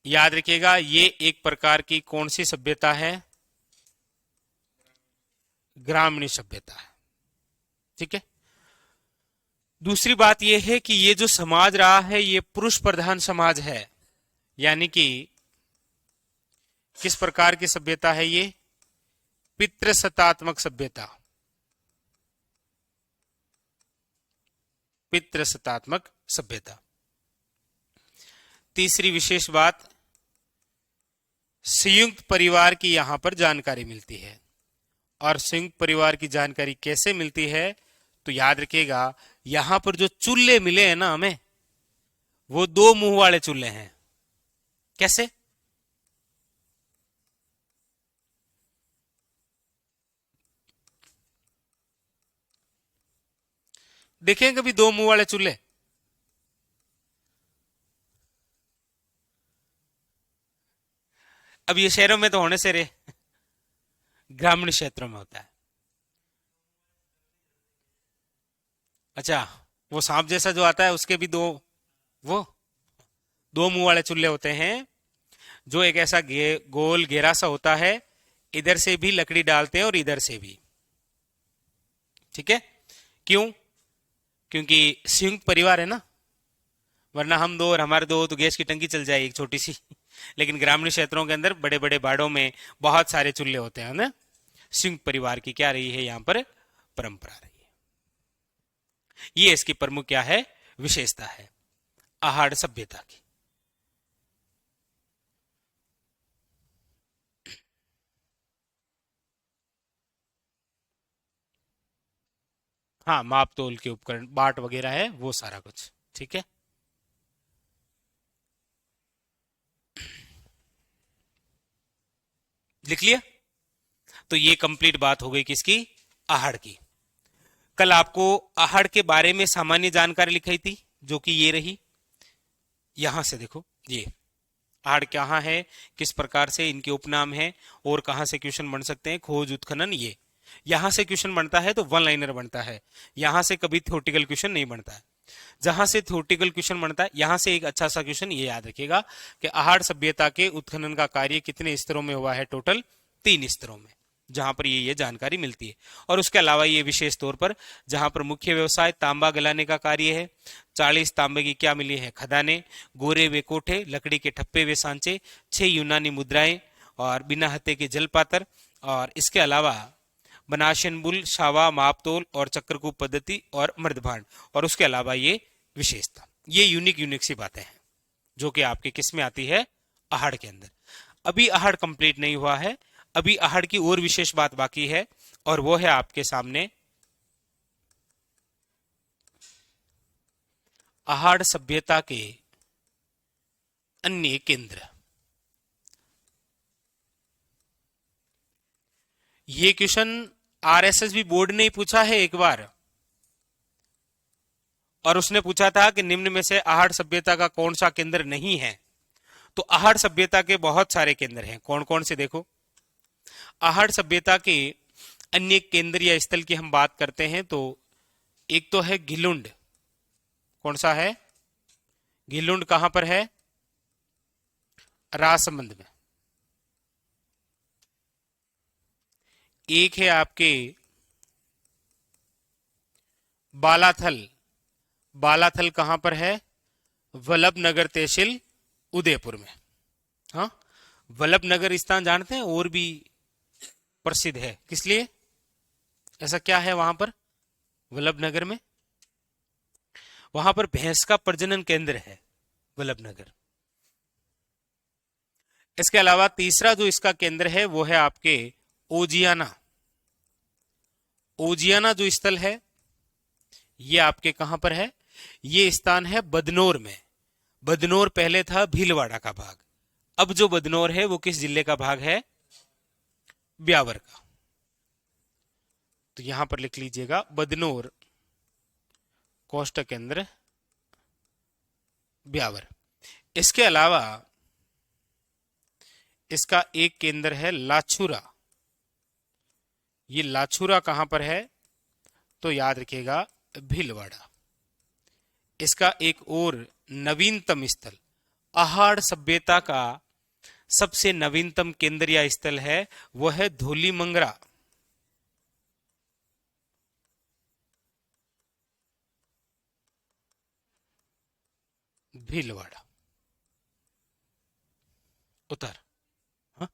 याद रखिएगा, ये एक प्रकार की कौन सी सभ्यता है? ग्रामीण सभ्यता है। ठीक है। दूसरी बात यह है कि ये जो समाज रहा है ये पुरुष प्रधान समाज है, यानी कि किस प्रकार की सभ्यता है ये? पितृसत्तात्मक सभ्यता, पितृसत्तात्मक सभ्यता। तीसरी विशेष बात, संयुक्त परिवार की यहां पर जानकारी मिलती है। और संयुक्त परिवार की जानकारी कैसे मिलती है? तो याद रखिएगा, यहां पर जो चूल्हे मिले हैं ना हमें, वो दो मुंह वाले चूल्हे हैं। कैसे? देखें कभी दो मुंह वाले चूल्हे? अब ये शहरों में तो होने से रे, ग्रामीण क्षेत्रों में होता है। अच्छा, वो सांप जैसा जो आता है उसके भी दो, वो दो मुंह वाले चूल्हे होते हैं, जो एक ऐसा गोल घेरा सा होता है, इधर से भी लकड़ी डालते हैं और इधर से भी। ठीक है? क्यों? क्योंकि संयुक्त परिवार है ना, वरना हम दो और हमारे दो तो गैस की टंकी चल जाए एक छोटी सी। लेकिन ग्रामीण क्षेत्रों के अंदर बड़े बड़े बाड़ों में बहुत सारे चूल्हे होते हैं ना। संयुक्त परिवार की क्या रही है यहां पर? परंपरा रही है। ये इसकी प्रमुख क्या है? विशेषता है आहार सभ्यता की। हाँ, माप तोल के उपकरण, बाट वगैरह है वो सारा कुछ। ठीक है? लिख लिया? तो ये कंप्लीट बात हो गई किसकी? आहड़ की। कल आपको आहड़ के बारे में सामान्य जानकारी लिखाई थी, जो कि ये रही। यहां से देखो, ये आहड़ कहाँ है, किस प्रकार से इनके उपनाम है, और कहां से क्वेश्चन बन सकते हैं, खोज उत्खनन। ये यहां से क्वेश्चन बनता है तो वन लाइनर बनता है, यहां से कभी थ्योरेटिकल क्वेश्चन नहीं बनता है। जहां से थ्योरेटिकल क्वेश्चन बनता है, यहां से एक अच्छा सा क्वेश्चन ये याद रखिएगा कि आहड़ सभ्यता के उत्खनन का कार्य कितने स्तरों में हुआ है? टोटल 3 स्तरों में, जहां पर ये जानकारी मिलती है। और उसके अलावा ये विशेष तौर पर जहां पर मुख्य व्यवसाय तांबा गलाने का कार्य है, 40 तांबे की क्या मिली है? खदाने, गोरे वे कोठे, लकड़ी के ठप्पे वे सांचे, 6 यूनानी मुद्राएं और बिना हत्थे के जलपात्र, और इसके अलावा बनाशन बुल, शावा, मापतोल और चक्रकूप पद्धति और मर्दभांड। और उसके अलावा ये विशेषता, ये यूनिक सी बातें हैं जो कि आपके किस में आती है? आहड़ के अंदर। अभी आहड़ कंप्लीट नहीं हुआ है, अभी आहड़ की और विशेष बात बाकी है, और वो है आपके सामने आहड़ सभ्यता के अन्य केंद्र। ये क्वेश्चन आरएसएस भी बोर्ड ने ही पूछा है एक बार, और उसने पूछा था कि निम्न में से आहड़ सभ्यता का कौन सा केंद्र नहीं है? तो आहड़ सभ्यता के बहुत सारे केंद्र हैं। कौन कौन से? देखो, आहड़ सभ्यता के अन्य केंद्र या स्थल की हम बात करते हैं तो एक तो है घिलुंड। कौन सा है? घिलुंड कहां पर है? राजसमंद में। एक है आपके बालाथल। बालाथल कहां पर है? वल्लभ नगर तहसील, उदयपुर में। हाँ, वल्लभ नगर स्थान जानते हैं, और भी प्रसिद्ध है। किस लिए? ऐसा क्या है वहां पर वल्लभ नगर में? वहां पर भैंस का प्रजनन केंद्र है, वल्लभ नगर। इसके अलावा तीसरा जो इसका केंद्र है वो है आपके ओजियाना। ओजियाना जो स्थल है ये आपके कहां पर है? ये स्थान है बदनौर में। बदनौर पहले था भीलवाड़ा का भाग, अब जो बदनौर है वो किस जिले का भाग है? ब्यावर का। तो यहां पर लिख लीजिएगा बदनौर कोष्ट केंद्र ब्यावर। इसके अलावा इसका एक केंद्र है लाछुरा। ये लाछुरा कहां पर है? तो याद रखिएगा भीलवाड़ा। इसका एक और नवीनतम स्थल, आहड़ सभ्यता का सबसे नवीनतम केंद्र या स्थल है, वह है धौलीमंगरा। भीलवाड़ा, उतर। हाँ?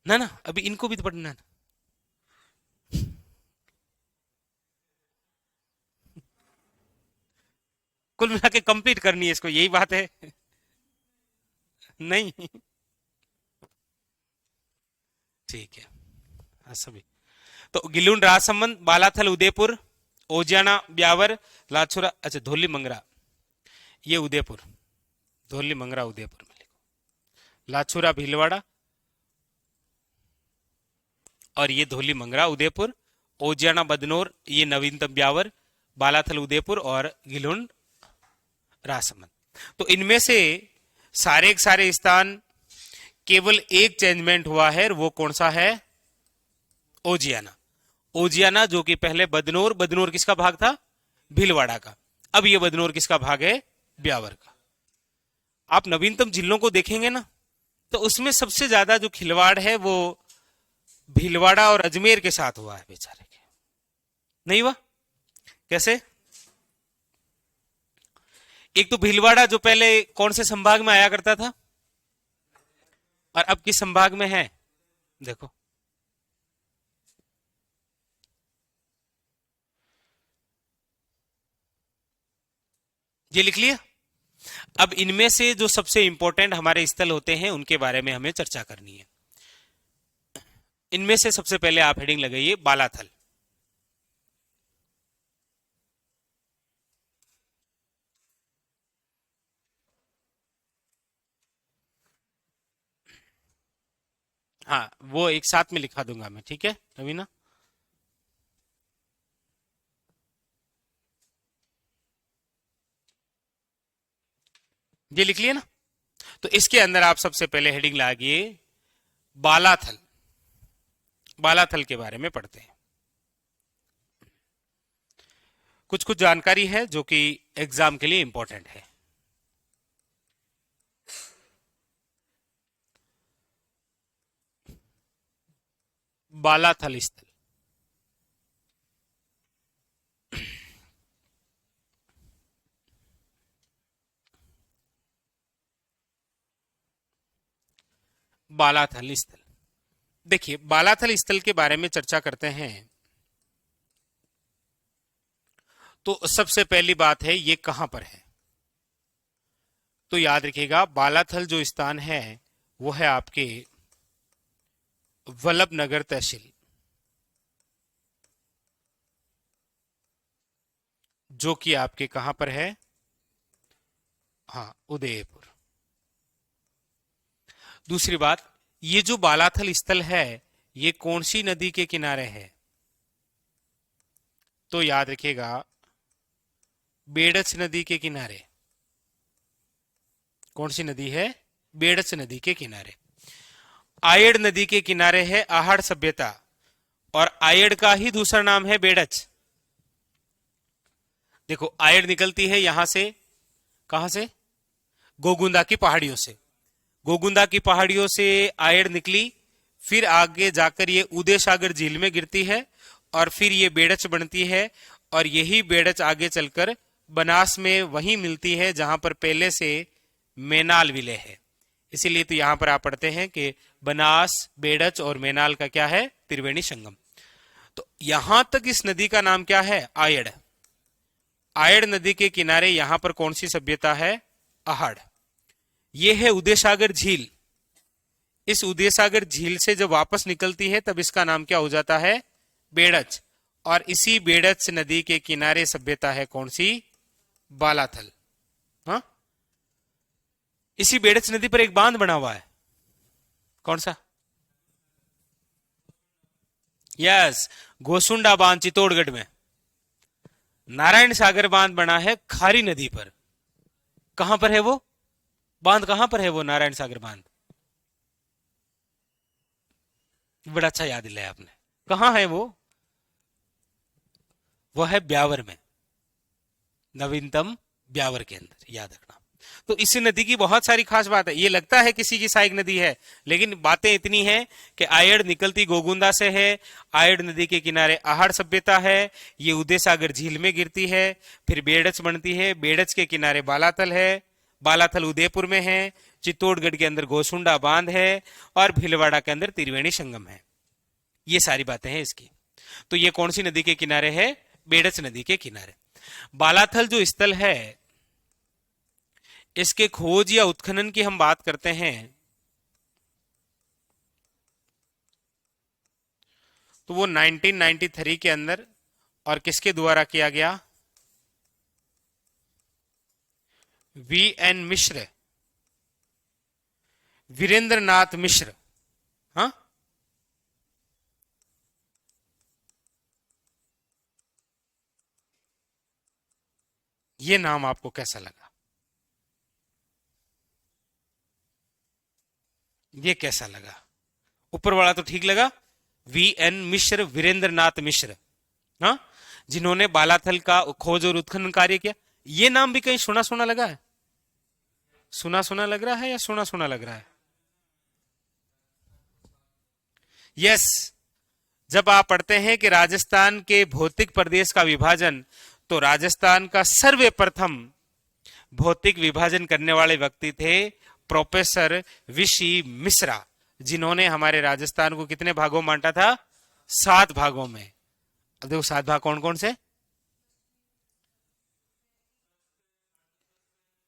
ना ना, अभी इनको भी तो पढ़ना है ना। कुल मिला के कंप्लीट करनी है इसको, यही बात है। नहीं, ठीक है। हाँ, सभी। तो गिलुन राजसमंद, बालाथल उदयपुर, ओजियाना ब्यावर, लाछुरा, अच्छा धोली मंगरा, ये उदयपुर, धोली मंगरा उदयपुर में लिखो, लाछुरा भीलवाड़ा और ये धोली मंगरा उदयपुर, ओजियाना बदनौर, ये नवीनतम ब्यावर, बालाथल उदयपुर और गिलुन राजसमंद। तो इनमें से सारे के सारे स्थान केवल एक चेंजमेंट हुआ है, वो कौन सा है? ओजियाना। ओजियाना जो कि पहले बदनौर, बदनौर किसका भाग था? भीलवाड़ा का। अब ये बदनौर किसका भाग है? ब्यावर का। आप नवीनतम जिलों को देखेंगे ना, तो उसमें सबसे ज्यादा जो खिलवाड़ है वो भीलवाड़ा और अजमेर के साथ हुआ है बेचारे के। नहीं हुआ? कैसे? एक तो भीलवाड़ा जो पहले कौन से संभाग में आया करता था और अब किस संभाग में है? देखो, ये लिख लिया। अब इनमें से जो सबसे इंपॉर्टेंट हमारे स्थल होते हैं उनके बारे में हमें चर्चा करनी है। इनमें से सबसे पहले आप हेडिंग लगाइए बालाथल। हाँ, वो एक साथ में लिखा दूंगा मैं, ठीक है रवीना? ये लिख लिया ना? तो इसके अंदर आप सबसे पहले हेडिंग लागिए बालाथल। बालाथल के बारे में पढ़ते हैं। कुछ कुछ जानकारी है जो कि एग्जाम के लिए इंपॉर्टेंट है। बालाथल स्थल, बालाथल स्थल। देखिए, बालाथल स्थल के बारे में चर्चा करते हैं तो सबसे पहली बात है ये कहां पर है। तो याद रखिएगा, बालाथल जो स्थान है वो है आपके वल्लभनगर तहसील, जो कि आपके कहां पर है? हाँ, उदयपुर। दूसरी बात, ये जो बालाथल स्थल है ये कौन सी नदी के किनारे है? तो याद रखिएगा, बेड़च नदी के किनारे। कौन सी नदी है? बेड़च नदी के किनारे। आयड़ नदी के किनारे है आहड़ सभ्यता, और आयड़ का ही दूसरा नाम है बेड़च। देखो, आयड़ निकलती है यहां से, कहां से? गोगुंदा की पहाड़ियों से। गोगुंदा की पहाड़ियों से आयड़ निकली, फिर आगे जाकर ये उदय सागर झील में गिरती है और फिर ये बेड़च बनती है, और यही बेड़च आगे चलकर बनास में वहीं मिलती है जहां पर पहले से मेनाल विलय है। इसीलिए तो यहां पर आप पढ़ते हैं कि बनास, बेड़च और मेनाल का क्या है? त्रिवेणी संगम। तो यहां तक इस नदी का नाम क्या है? आयड़। आयड़ नदी के किनारे यहां पर कौन सी सभ्यता है? आहड़। यह है उदय सागर झील। इस उदय सागर झील से जब वापस निकलती है तब इसका नाम क्या हो जाता है? बेड़च। और इसी बेड़च नदी के किनारे सभ्यता है कौन सी? बालाथल। हाँ, इसी बेड़च नदी पर एक बांध बना हुआ है। कौन सा? यस, गोसुंडा बांध चित्तौड़गढ़ में। नारायण सागर बांध बना है खारी नदी पर। कहां पर है वो बांध? कहां पर है वो नारायण सागर बांध? बड़ा अच्छा याद दिलाया आपने। कहां है वो? वो है ब्यावर में, नवीनतम ब्यावर के अंदर, याद रखना। तो इस नदी की बहुत सारी खास बात है। ये लगता है किसी की सहायक नदी है, लेकिन बातें इतनी हैं कि आयड़ निकलती गोगुंदा से है, आयड़ नदी के किनारे आहड़ सभ्यता है, ये उदय सागर झील में गिरती है, फिर बेड़च बनती है, बेड़च के किनारे बालाथल है, बालाथल उदयपुर में है, चित्तौड़गढ़ के अंदर गोसुंडा बांध है और भीलवाड़ा के अंदर त्रिवेणी संगम है। ये सारी बातें हैं इसकी। तो ये कौन सी नदी के किनारे है? बेडच नदी के किनारे। बालाथल जो स्थल है, इसके खोज या उत्खनन की हम बात करते हैं तो वो 1993 के अंदर और किसके द्वारा किया गया? VN मिश्र, वीरेंद्र नाथ मिश्र। हाँ, ये नाम आपको कैसा लगा? ये कैसा लगा? ऊपर वाला तो ठीक लगा, VN मिश्र, वीरेंद्र नाथ मिश्र, हाँ, जिन्होंने बालाथल का खोज और उत्खनन कार्य किया। ये नाम भी कहीं सुना सुना लगा है? सुना सुना लग रहा है या सुना सुना लग रहा है? यस, जब आप पढ़ते हैं कि राजस्थान के भौतिक प्रदेश का विभाजन, तो राजस्थान का सर्वप्रथम भौतिक विभाजन करने वाले व्यक्ति थे प्रोफेसर वीसी मिश्रा, जिन्होंने हमारे राजस्थान को कितने भागों में बांटा था? 7 भागों में। अब देखो 7 भाग कौन कौन से?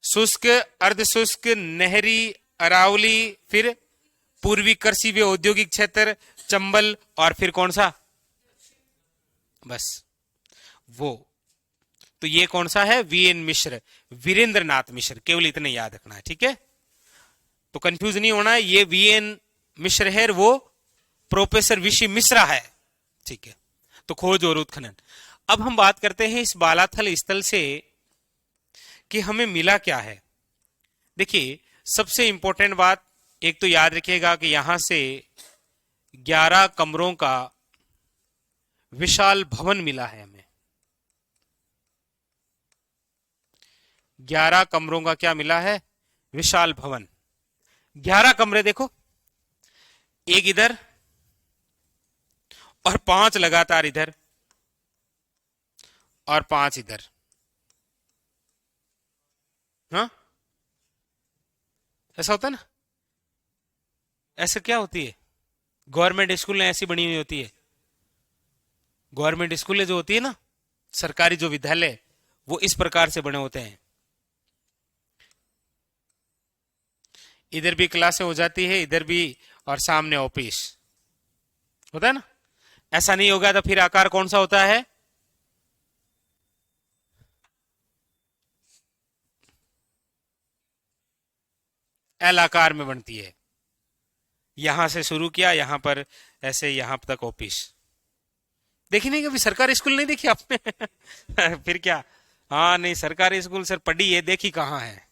शुष्क, अर्धशुष्क, नहरी, अरावली, फिर पूर्वी कृषि व औद्योगिक क्षेत्र, चंबल, और फिर कौन सा? बस वो। तो ये कौन सा है? VN मिश्र, वीरेंद्र नाथ मिश्र। केवल इतने याद रखना है, ठीक है? तो कंफ्यूज नहीं होना है, ये VN मिश्र है, वो प्रोफेसर वीसी मिश्रा है, ठीक है? तो खोज और उत्खनन। अब हम बात करते हैं इस बालाथल स्थल से कि हमें मिला क्या है। देखिए, सबसे इंपॉर्टेंट बात एक तो याद रखिएगा कि यहां से 11 कमरों का विशाल भवन मिला है हमें। 11 कमरों का क्या मिला है? विशाल भवन। 11 कमरे देखो, एक इधर और 5 लगातार इधर और 5 इधर। हाँ, ऐसा होता है ना? ऐसा क्या होती है? गवर्नमेंट स्कूल में ऐसी बनी हुई होती है। गवर्नमेंट स्कूलें जो होती है ना, सरकारी जो विद्यालय, वो इस प्रकार से बने होते हैं। इधर भी क्लासें हो जाती है, इधर भी, और सामने ऑफिस होता है ना। ऐसा नहीं होगा तो फिर आकार कौन सा होता है? एल आकार में बनती है। यहां से शुरू किया, यहां पर ऐसे, यहां तक ऑफिस। देखी नहीं कभी सरकारी स्कूल? नहीं देखी आपने? फिर क्या? हाँ, नहीं सरकारी स्कूल सर पढ़ी है, देखी कहाँ है?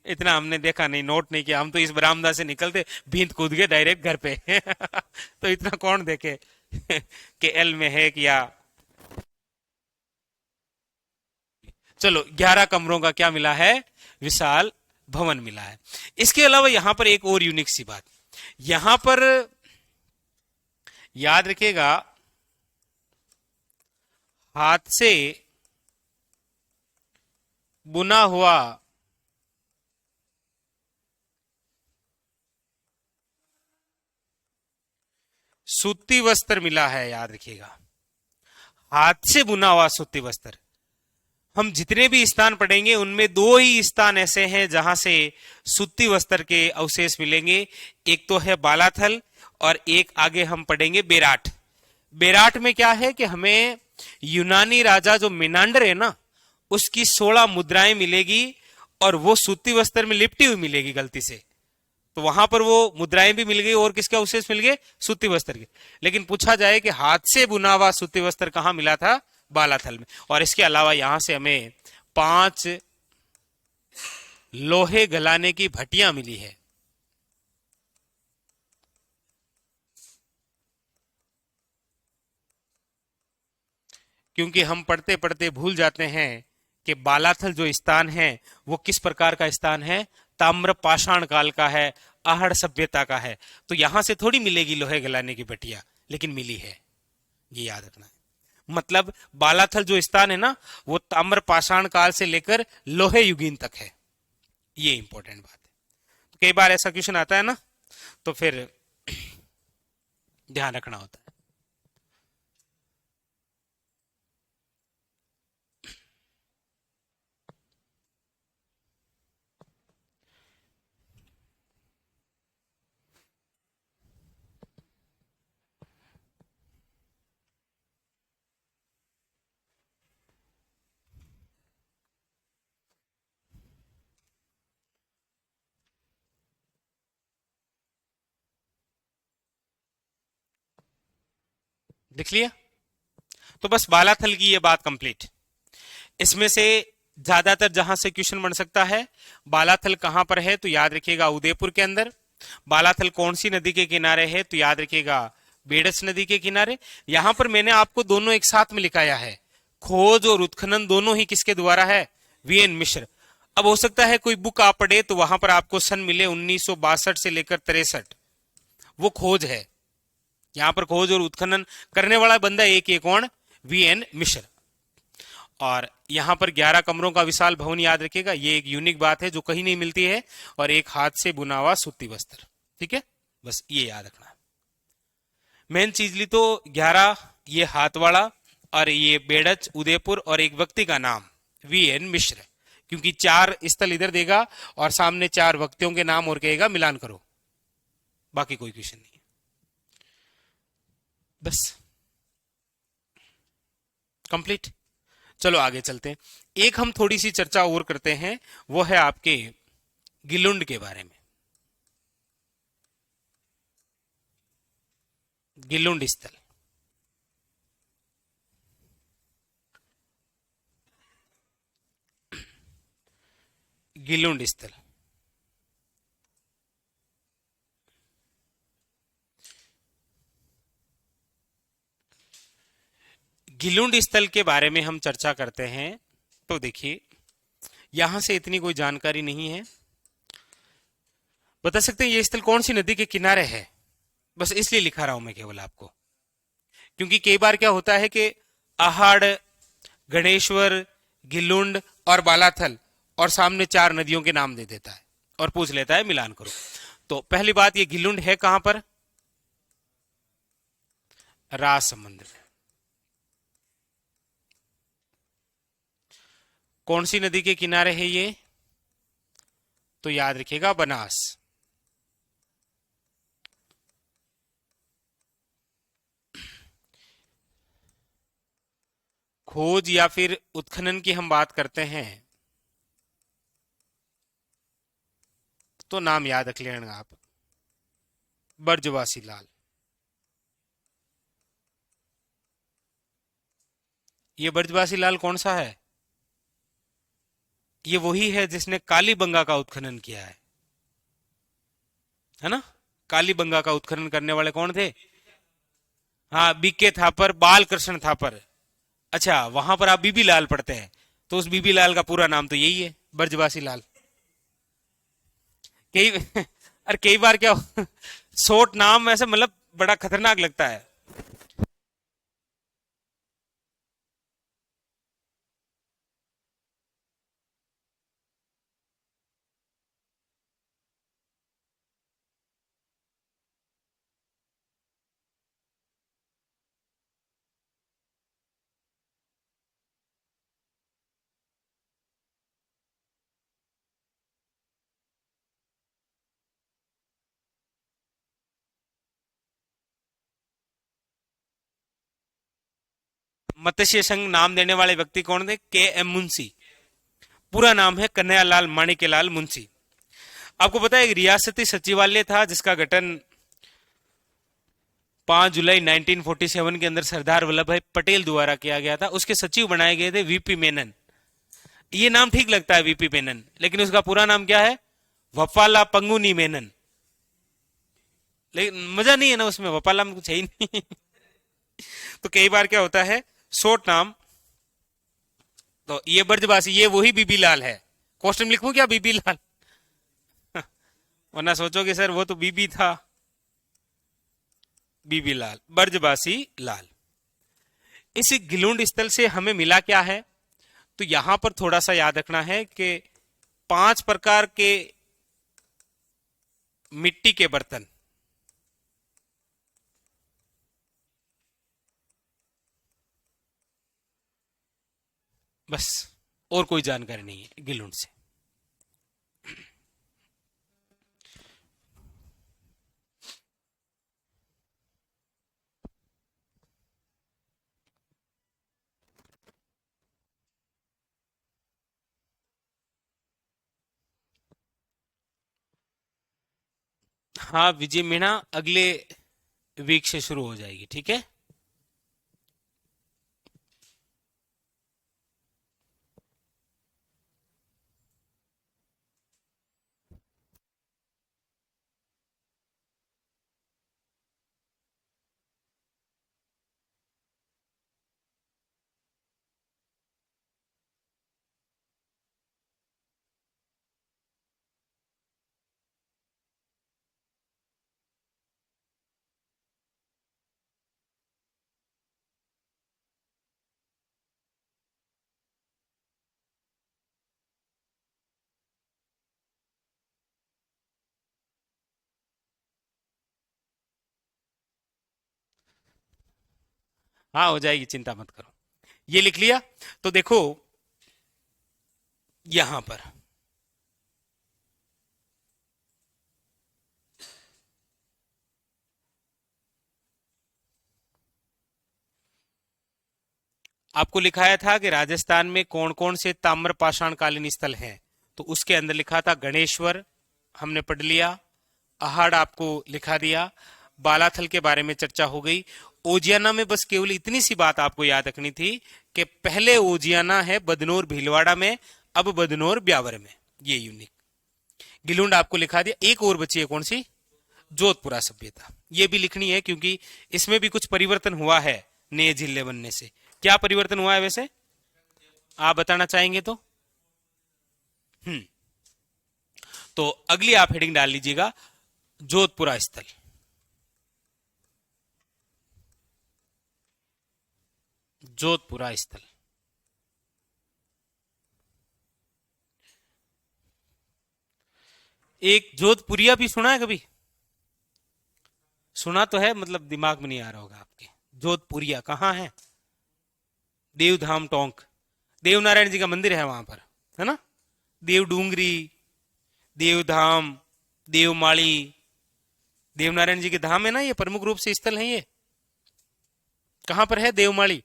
इतना हमने देखा नहीं, नोट नहीं किया। हम तो इस बरामदा से निकलते भींत कूद गए डायरेक्ट घर पे। तो इतना कौन देखे कि एल में है कि या। चलो, 11 कमरों का क्या मिला है? विशाल भवन मिला है। इसके अलावा यहां पर एक और यूनिक सी बात, यहां पर याद रखिएगा, हाथ से बुना हुआ सूती वस्त्र मिला है। याद रखिएगा, हाथ से बुना हुआ सूती वस्त्र। हम जितने भी स्थान पढ़ेंगे उनमें 2 ही स्थान ऐसे हैं जहां से सूती वस्त्र के अवशेष मिलेंगे। एक तो है बालाथल और एक आगे हम पढ़ेंगे बेराट। बेराट में क्या है कि हमें यूनानी राजा जो मिनांडर है ना, उसकी 16 मुद्राएं मिलेगी और वो सूती वस्त्र में लिपटी हुई मिलेगी गलती से। तो वहां पर वो मुद्राएं भी मिल गई और किसके अवशेष मिल गए? सूती वस्त्र के। लेकिन पूछा जाए कि हाथ से बुना हुआ सूती वस्त्र कहां मिला था? बालाथल में। और इसके अलावा यहां से हमें 5 लोहे गलाने की भट्टियां मिली है। क्योंकि हम पढ़ते पढ़ते भूल जाते हैं कि बालाथल जो स्थान है वो किस प्रकार का स्थान है? ताम्र पाषाण काल का है, आहड़ सभ्यता का है। तो यहां से थोड़ी मिलेगी लोहे गलाने की भट्टियां, लेकिन मिली है, ये याद रखना है। मतलब बालाथल जो स्थान है ना, वो ताम्र पाषाण काल से लेकर लोहे युगीन तक है। ये इंपॉर्टेंट बात है। कई बार ऐसा क्वेश्चन आता है ना, तो फिर ध्यान रखना होता है। लिख लिया? तो बस बालाथल की ये बात कंप्लीट। इसमें से ज्यादातर जहां से क्वेश्चन बन सकता है, बालाथल कहां पर है तो याद रखिएगा उदयपुर के अंदर। बालाथल कौन सी नदी के किनारे है तो याद रखिएगा बेडस नदी के किनारे। यहां पर मैंने आपको दोनों एक साथ में लिखाया है, खोज और उत्खनन दोनों ही किसके द्वारा है? वीएन मिश्र। अब हो सकता है कोई बुक आप पढ़े तो वहां पर आपको सन मिले 1962 से लेकर 63, वो खोज है। यहां पर खोज और उत्खनन करने वाला बंदा एक एक कौन? वीएन मिश्र। और यहां पर 11 कमरों का विशाल भवन, याद रखिएगा ये एक यूनिक बात है जो कहीं नहीं मिलती है, और एक हाथ से बुना हुआ सूती वस्त्र। ठीक है, बस ये याद रखना है। मेन चीज ली तो 11 ये हाथ वाला, और ये बेडच उदयपुर, और एक व्यक्ति का नाम वीएन मिश्र, क्योंकि 4 स्थल इधर देगा और सामने 4 व्यक्तियों के नाम और कहेगा मिलान करो, बाकी कोई क्वेश्चन नहीं है। बस कंप्लीट। चलो आगे चलते हैं। एक हम थोड़ी सी चर्चा और करते हैं, वो है आपके गिलुंड के बारे में। गिलुंड स्थल, गिलुंड स्थल। गिलुंड स्थल के बारे में हम चर्चा करते हैं, तो देखिए यहां से इतनी कोई जानकारी नहीं है। बता सकते हैं ये स्थल कौन सी नदी के किनारे है? बस इसलिए लिखा रहा हूं मैं केवल आपको, क्योंकि कई बार क्या होता है कि आहाड़, गणेश्वर, गिलुंड और बालाथल, और सामने 4 नदियों के नाम दे देता है और पूछ लेता है मिलान करो। तो पहली बात, ये गिलुंड है कहां पर? राजसमंद में। कौन सी नदी के किनारे है ये? तो याद रखिएगा बनास। खोज या फिर उत्खनन की हम बात करते हैं तो नाम याद रख लेना आप, बर्जवासी लाल। ये बर्जवासी लाल कौन सा है? ये वही है जिसने कालीबंगा का उत्खनन किया है ना? कालीबंगा का उत्खनन करने वाले कौन थे? हाँ, बीके थापर, बाल कृष्ण थापर। अच्छा, वहां पर आप बीबी लाल पढ़ते हैं, तो उस बीबी लाल का पूरा नाम तो यही है, बर्जवासी लाल। कई अरे कई बार क्या शॉर्ट नाम ऐसे मतलब बड़ा खतरनाक लगता है। मत्स्य संघ नाम देने वाले व्यक्ति कौन थे? के एम मुंशी। पूरा नाम है कन्हैयालाल माणिक्यलाल मुंशी। आपको पता है एक रियासती सचिवालय था जिसका गठन 5 जुलाई 1947 के अंदर सरदार वल्लभ भाई पटेल द्वारा किया गया था। उसके सचिव बनाए गए थे वीपी मेनन। ये नाम ठीक लगता है वीपी मेनन, लेकिन उसका पूरा नाम क्या है? वपाला पंगुनी मेनन। लेकिन मजा नहीं है ना उसमें, वपाला में कुछ है ही नहीं। तो कई बार क्या होता है शॉर्ट नाम, तो ये ब्रजवासी, ये वही बीबी लाल है। क्वेश्चन लिखूं क्या बीबी लाल? वरना सोचोगे सर वो तो बीबी था। बीबी लाल, ब्रजवासी लाल। इस गिलुंड स्थल से हमें मिला क्या है? तो यहां पर थोड़ा सा याद रखना है कि 5 प्रकार के मिट्टी के बर्तन। बस, और कोई जानकारी नहीं है गिलुंड से। हाँ विजय मीणा अगले वीक से शुरू हो जाएगी, ठीक है। हाँ हो जाएगी, चिंता मत करो। ये लिख लिया? तो देखो यहां पर आपको लिखाया था कि राजस्थान में कौन कौन से ताम्र पाषाण कालीन स्थल हैं। तो उसके अंदर लिखा था गणेश्वर, हमने पढ़ लिया। अहाड़ आपको लिखा दिया। बालाथल के बारे में चर्चा हो गई। ओजियाना में बस केवल इतनी सी बात आपको याद रखनी थी कि पहले ओजियाना है बदनोर भीलवाड़ा में, अब बदनोर ब्यावर में, ये यूनिक। गिलुंड आपको लिखा दिया। एक और बची है, कौन सी? जोधपुरा सभ्यता। ये भी लिखनी है क्योंकि इसमें भी कुछ परिवर्तन हुआ है नए जिले बनने से। क्या परिवर्तन हुआ है वैसे, आप बताना चाहेंगे तो? हम्म तो अगली आप हेडिंग डाल लीजिएगा, जोधपुरा स्थल। जोधपुरा स्थल। एक जोधपुरिया भी सुना है कभी? सुना तो है, मतलब दिमाग में नहीं आ रहा होगा आपके। जोधपुरिया कहाँ है? देवधाम टोंक, देवनारायण जी का मंदिर है वहां पर, है ना। देव डूंगरी, देवधाम, देवमाली, देवनारायण जी के धाम है ना, ये प्रमुख रूप से स्थल है। ये कहां पर है देवमाली?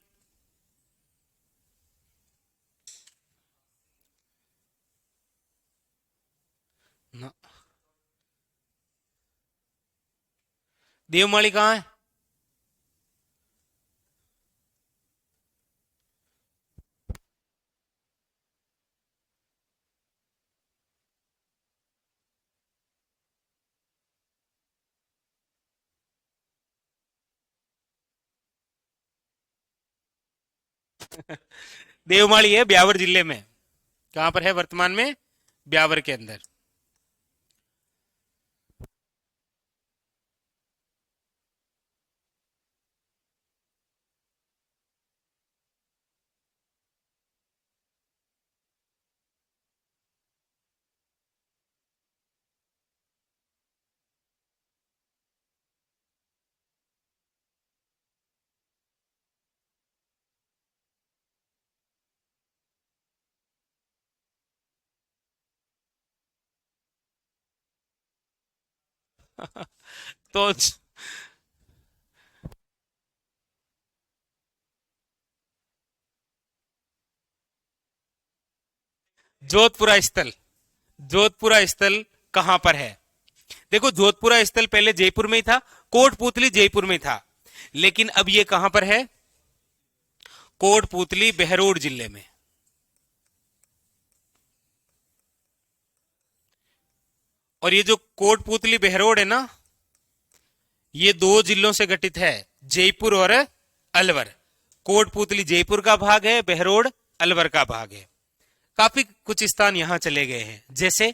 ना, देवमाली कहाँ है? देवमाली है ब्यावर जिले में। कहां पर है वर्तमान में? ब्यावर के अंदर। तो जोधपुरा स्थल, जोधपुरा स्थल कहां पर है? देखो जोधपुरा स्थल पहले जयपुर में ही था, कोटपुतली जयपुर में था, लेकिन अब ये कहां पर है? कोटपुतली बहरोड जिले में। और ये जो कोटपुतली बहरोड है ना, ये दो जिलों से गठित है, जयपुर और अलवर। कोटपुतली जयपुर का भाग है, बहरोड अलवर का भाग है। काफी कुछ स्थान यहां चले गए हैं, जैसे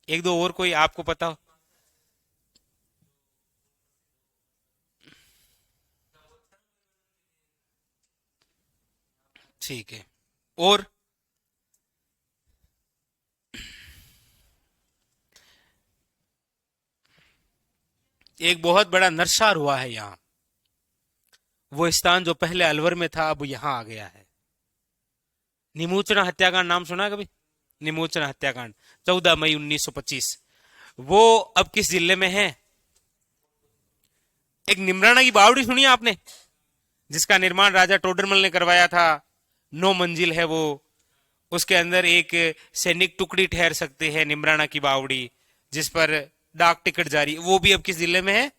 एक दो और कोई आपको पता हो? ठीक है। और एक बहुत बड़ा नरसार हुआ है यहाँ। वो स्थान जो पहले अलवर में था अब यहाँ आ गया है। निमोचना हत्याकांड नाम सुना है कभी? निमोचना हत्याकांड 14 मई 1925। वो अब किस जिले में है? एक निमराना की बावड़ी सुनी है आपने, जिसका निर्माण राजा टोडरमल ने करवाया था। 9 मंजिल है वो। उसके अंदर एक सैनिक टुकड़ी ठहर सकते हैं, निमराना की बावड़ी, जिस पर डाक टिकट जारी। वो भी अब किस जिले में है?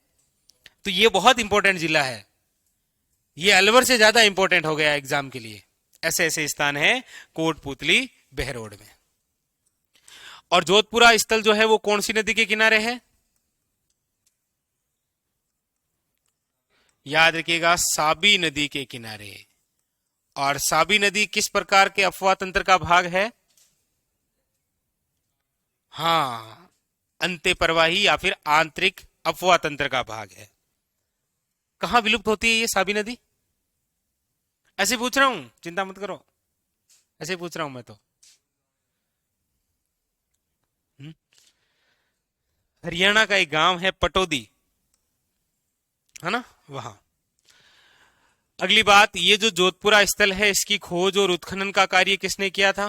तो ये बहुत इंपॉर्टेंट जिला है। ये अलवर से ज्यादा इंपॉर्टेंट हो गया एग्जाम के लिए। ऐसे ऐसे स्थान है कोटपुतली बहरोड में। और जोधपुरा स्थल जो है वो कौन सी नदी के किनारे है? याद रखिएगा, साबी नदी के किनारे। और साबी नदी किस प्रकार के अफवाह तंत्र का भाग है? हाँ, अंत्य प्रवाही या फिर आंतरिक अफवाह तंत्र का भाग है। कहां विलुप्त होती है ये साबी नदी? ऐसे पूछ रहा हूं, चिंता मत करो, ऐसे पूछ रहा हूं मैं तो। हम्म? हरियाणा का एक गांव है पटौदी, है ना, वहां। अगली बात, ये जो जोधपुरा स्थल है इसकी खोज और उत्खनन का कार्य किसने किया था?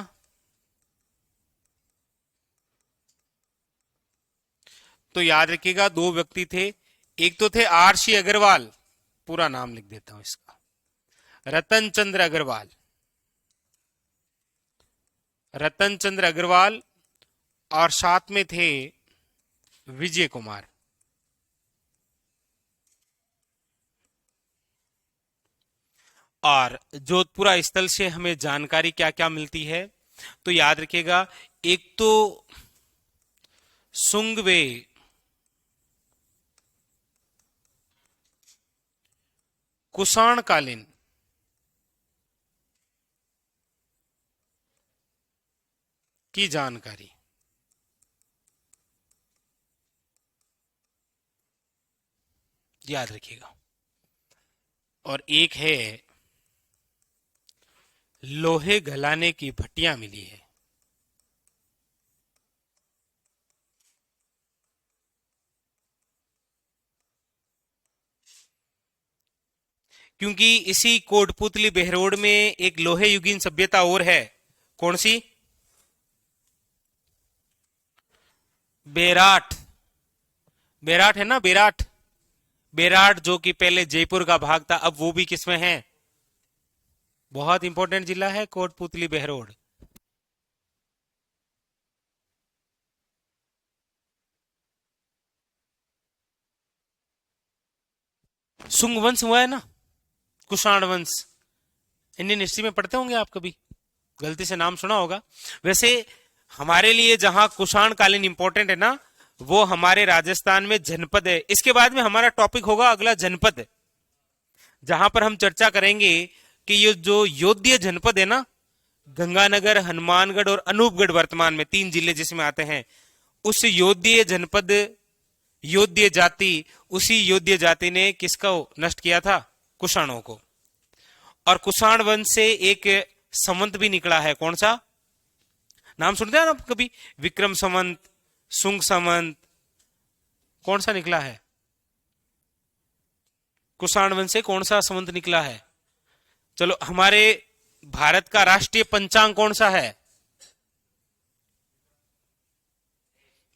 तो याद रखिएगा, दो व्यक्ति थे। एक तो थे आर सी अग्रवाल, पूरा नाम लिख देता हूं इसका, रतन चंद्र अग्रवाल। रतन चंद्र अग्रवाल। और साथ में थे विजय कुमार। और जोधपुरा स्थल से हमें जानकारी क्या क्या मिलती है? तो याद रखिएगा, एक तो सुंगवे कुषाण कालीन की जानकारी, याद रखिएगा। और एक है लोहे गलाने की भट्टियां मिली है। क्योंकि इसी कोटपुतली बहरोड में एक लोहे युगीन सभ्यता और है। कौन सी? बेराट। बेराट है ना, बेराट। बेराट जो कि पहले जयपुर का भाग था, अब वो भी किसमें है? बहुत इंपॉर्टेंट जिला है कोटपुतली बहरोड। सुंग वंश हुआ है ना, कुषाण वंश। इंडियन हिस्ट्री में पढ़ते होंगे आप कभी, गलती से नाम सुना होगा। वैसे हमारे लिए जहां कुषाण कालीन इंपॉर्टेंट है ना, वो हमारे राजस्थान में जनपद है। इसके बाद में हमारा टॉपिक होगा अगला जनपद, जहां पर हम चर्चा करेंगे कि ये जो योध्य जनपद है ना, गंगानगर, हनुमानगढ़ और अनूपगढ़, वर्तमान में 3 जिले जिसमें आते हैं, उस योध्य जनपद, योध्य जाति, उसी योध्य जाति ने किसको नष्ट किया था? कुषाणों को। और कुषाण वंश से एक संवंत भी निकला है। कौन सा? नाम सुनते हैं ना आप कभी? विक्रम संवंत, सुंग संवंत। कौन सा निकला है? कुषाण वंश से कौन सा संवंत निकला है? चलो, हमारे भारत का राष्ट्रीय पंचांग कौन सा है?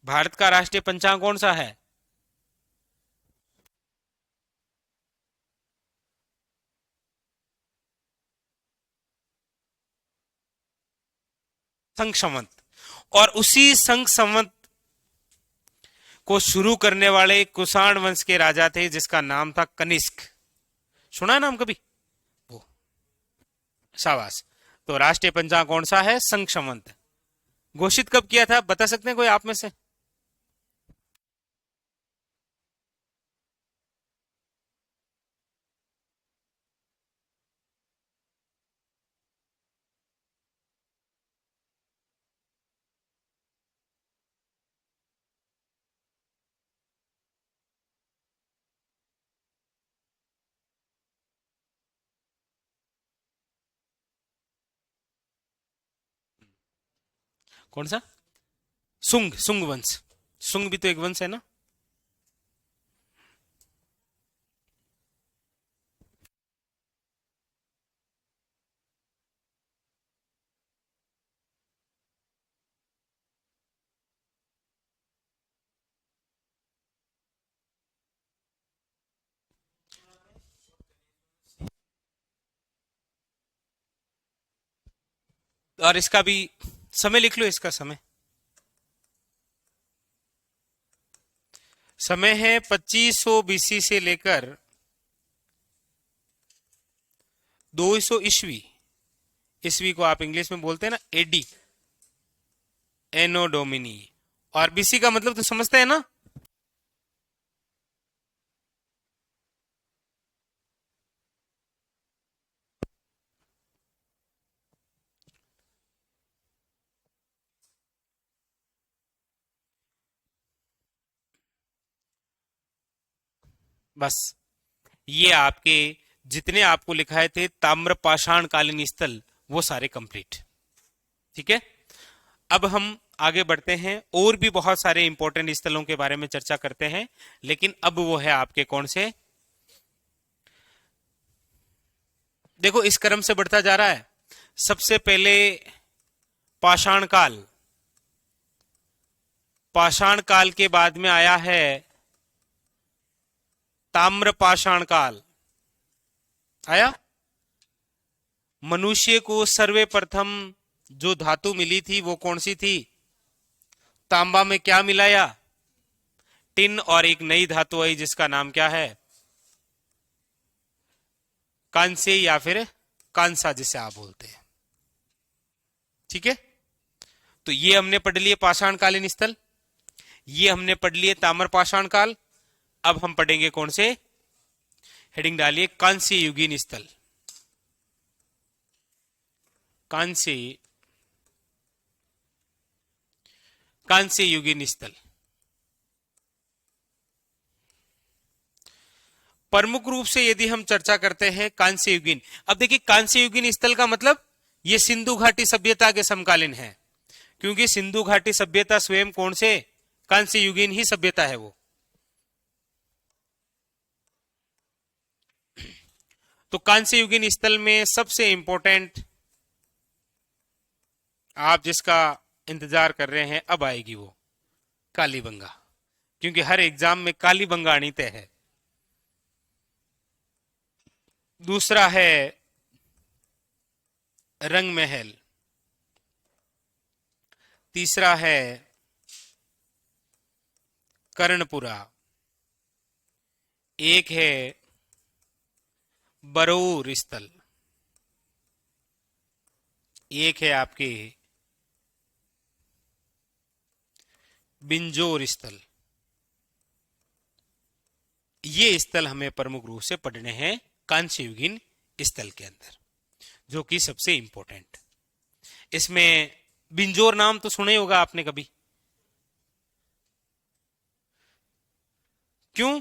भारत का राष्ट्रीय पंचांग कौन सा है? संघ संवंत। और उसी संघ संवंत को शुरू करने वाले कुषाण वंश के राजा थे, जिसका नाम था कनिष्क। सुना है नाम कभी? वो, शाबाश। तो राष्ट्रीय पंचांग कौन सा है? संघ संवंत। घोषित कब किया था, बता सकते हैं कोई आप में से? कौन सा? सुंग, सुंग वंश। सुंग भी तो एक वंश है ना। और इसका भी समय लिख लो, इसका समय समय है 2500 बीसी से लेकर 200 ईस्वी। ईस्वी को आप इंग्लिश में बोलते हैं ना एडी, एनो डोमिनी। और बीसी का मतलब तो समझते हैं ना, बस ये आपके जितने आपको लिखाए थे ताम्र पाषाण कालीन स्थल वो सारे कंप्लीट। ठीक है, अब हम आगे बढ़ते हैं, और भी बहुत सारे इंपॉर्टेंट स्थलों के बारे में चर्चा करते हैं, लेकिन अब वो है आपके कौन से, देखो इस क्रम से बढ़ता जा रहा है। सबसे पहले पाषाण काल, पाषाण काल के बाद में आया है ताम्र पाषाण काल। आया, मनुष्य को सर्वप्रथम जो धातु मिली थी वो कौन सी थी, तांबा में क्या मिलाया, टिन, और एक नई धातु आई जिसका नाम क्या है, कांस्य या फिर कांसा जिसे आप बोलते हैं। ठीक है, तो ये हमने पढ़ लिए पाषाण कालीन स्थल, ये हमने पढ़ लिए ताम्र पाषाण काल। अब हम पढ़ेंगे कौन से, हेडिंग डालिए कांस्य युगीन स्थल। कांस्य युगीन स्थल प्रमुख रूप से यदि हम चर्चा करते हैं कांस्य युगीन, अब देखिए कांस्य युगीन स्थल का मतलब ये सिंधु घाटी सभ्यता के समकालीन है, क्योंकि सिंधु घाटी सभ्यता स्वयं कौन से, कांस्य युगीन ही सभ्यता है वो। तो कांस्य युगीन स्थल में सबसे इंपॉर्टेंट आप जिसका इंतजार कर रहे हैं अब आएगी वो कालीबंगा, क्योंकि हर एग्जाम में कालीबंगा अनित है। दूसरा है रंग महल, तीसरा है कर्णपुरा, एक है बरौर स्थल, एक है आपके बिंजोर स्थल। ये स्थल हमें प्रमुख रूप से पढ़ने हैं कांस्य युगीन स्थल के अंदर, जो कि सबसे इंपॉर्टेंट। इसमें बिंजोर नाम तो सुना ही होगा आपने कभी, क्यों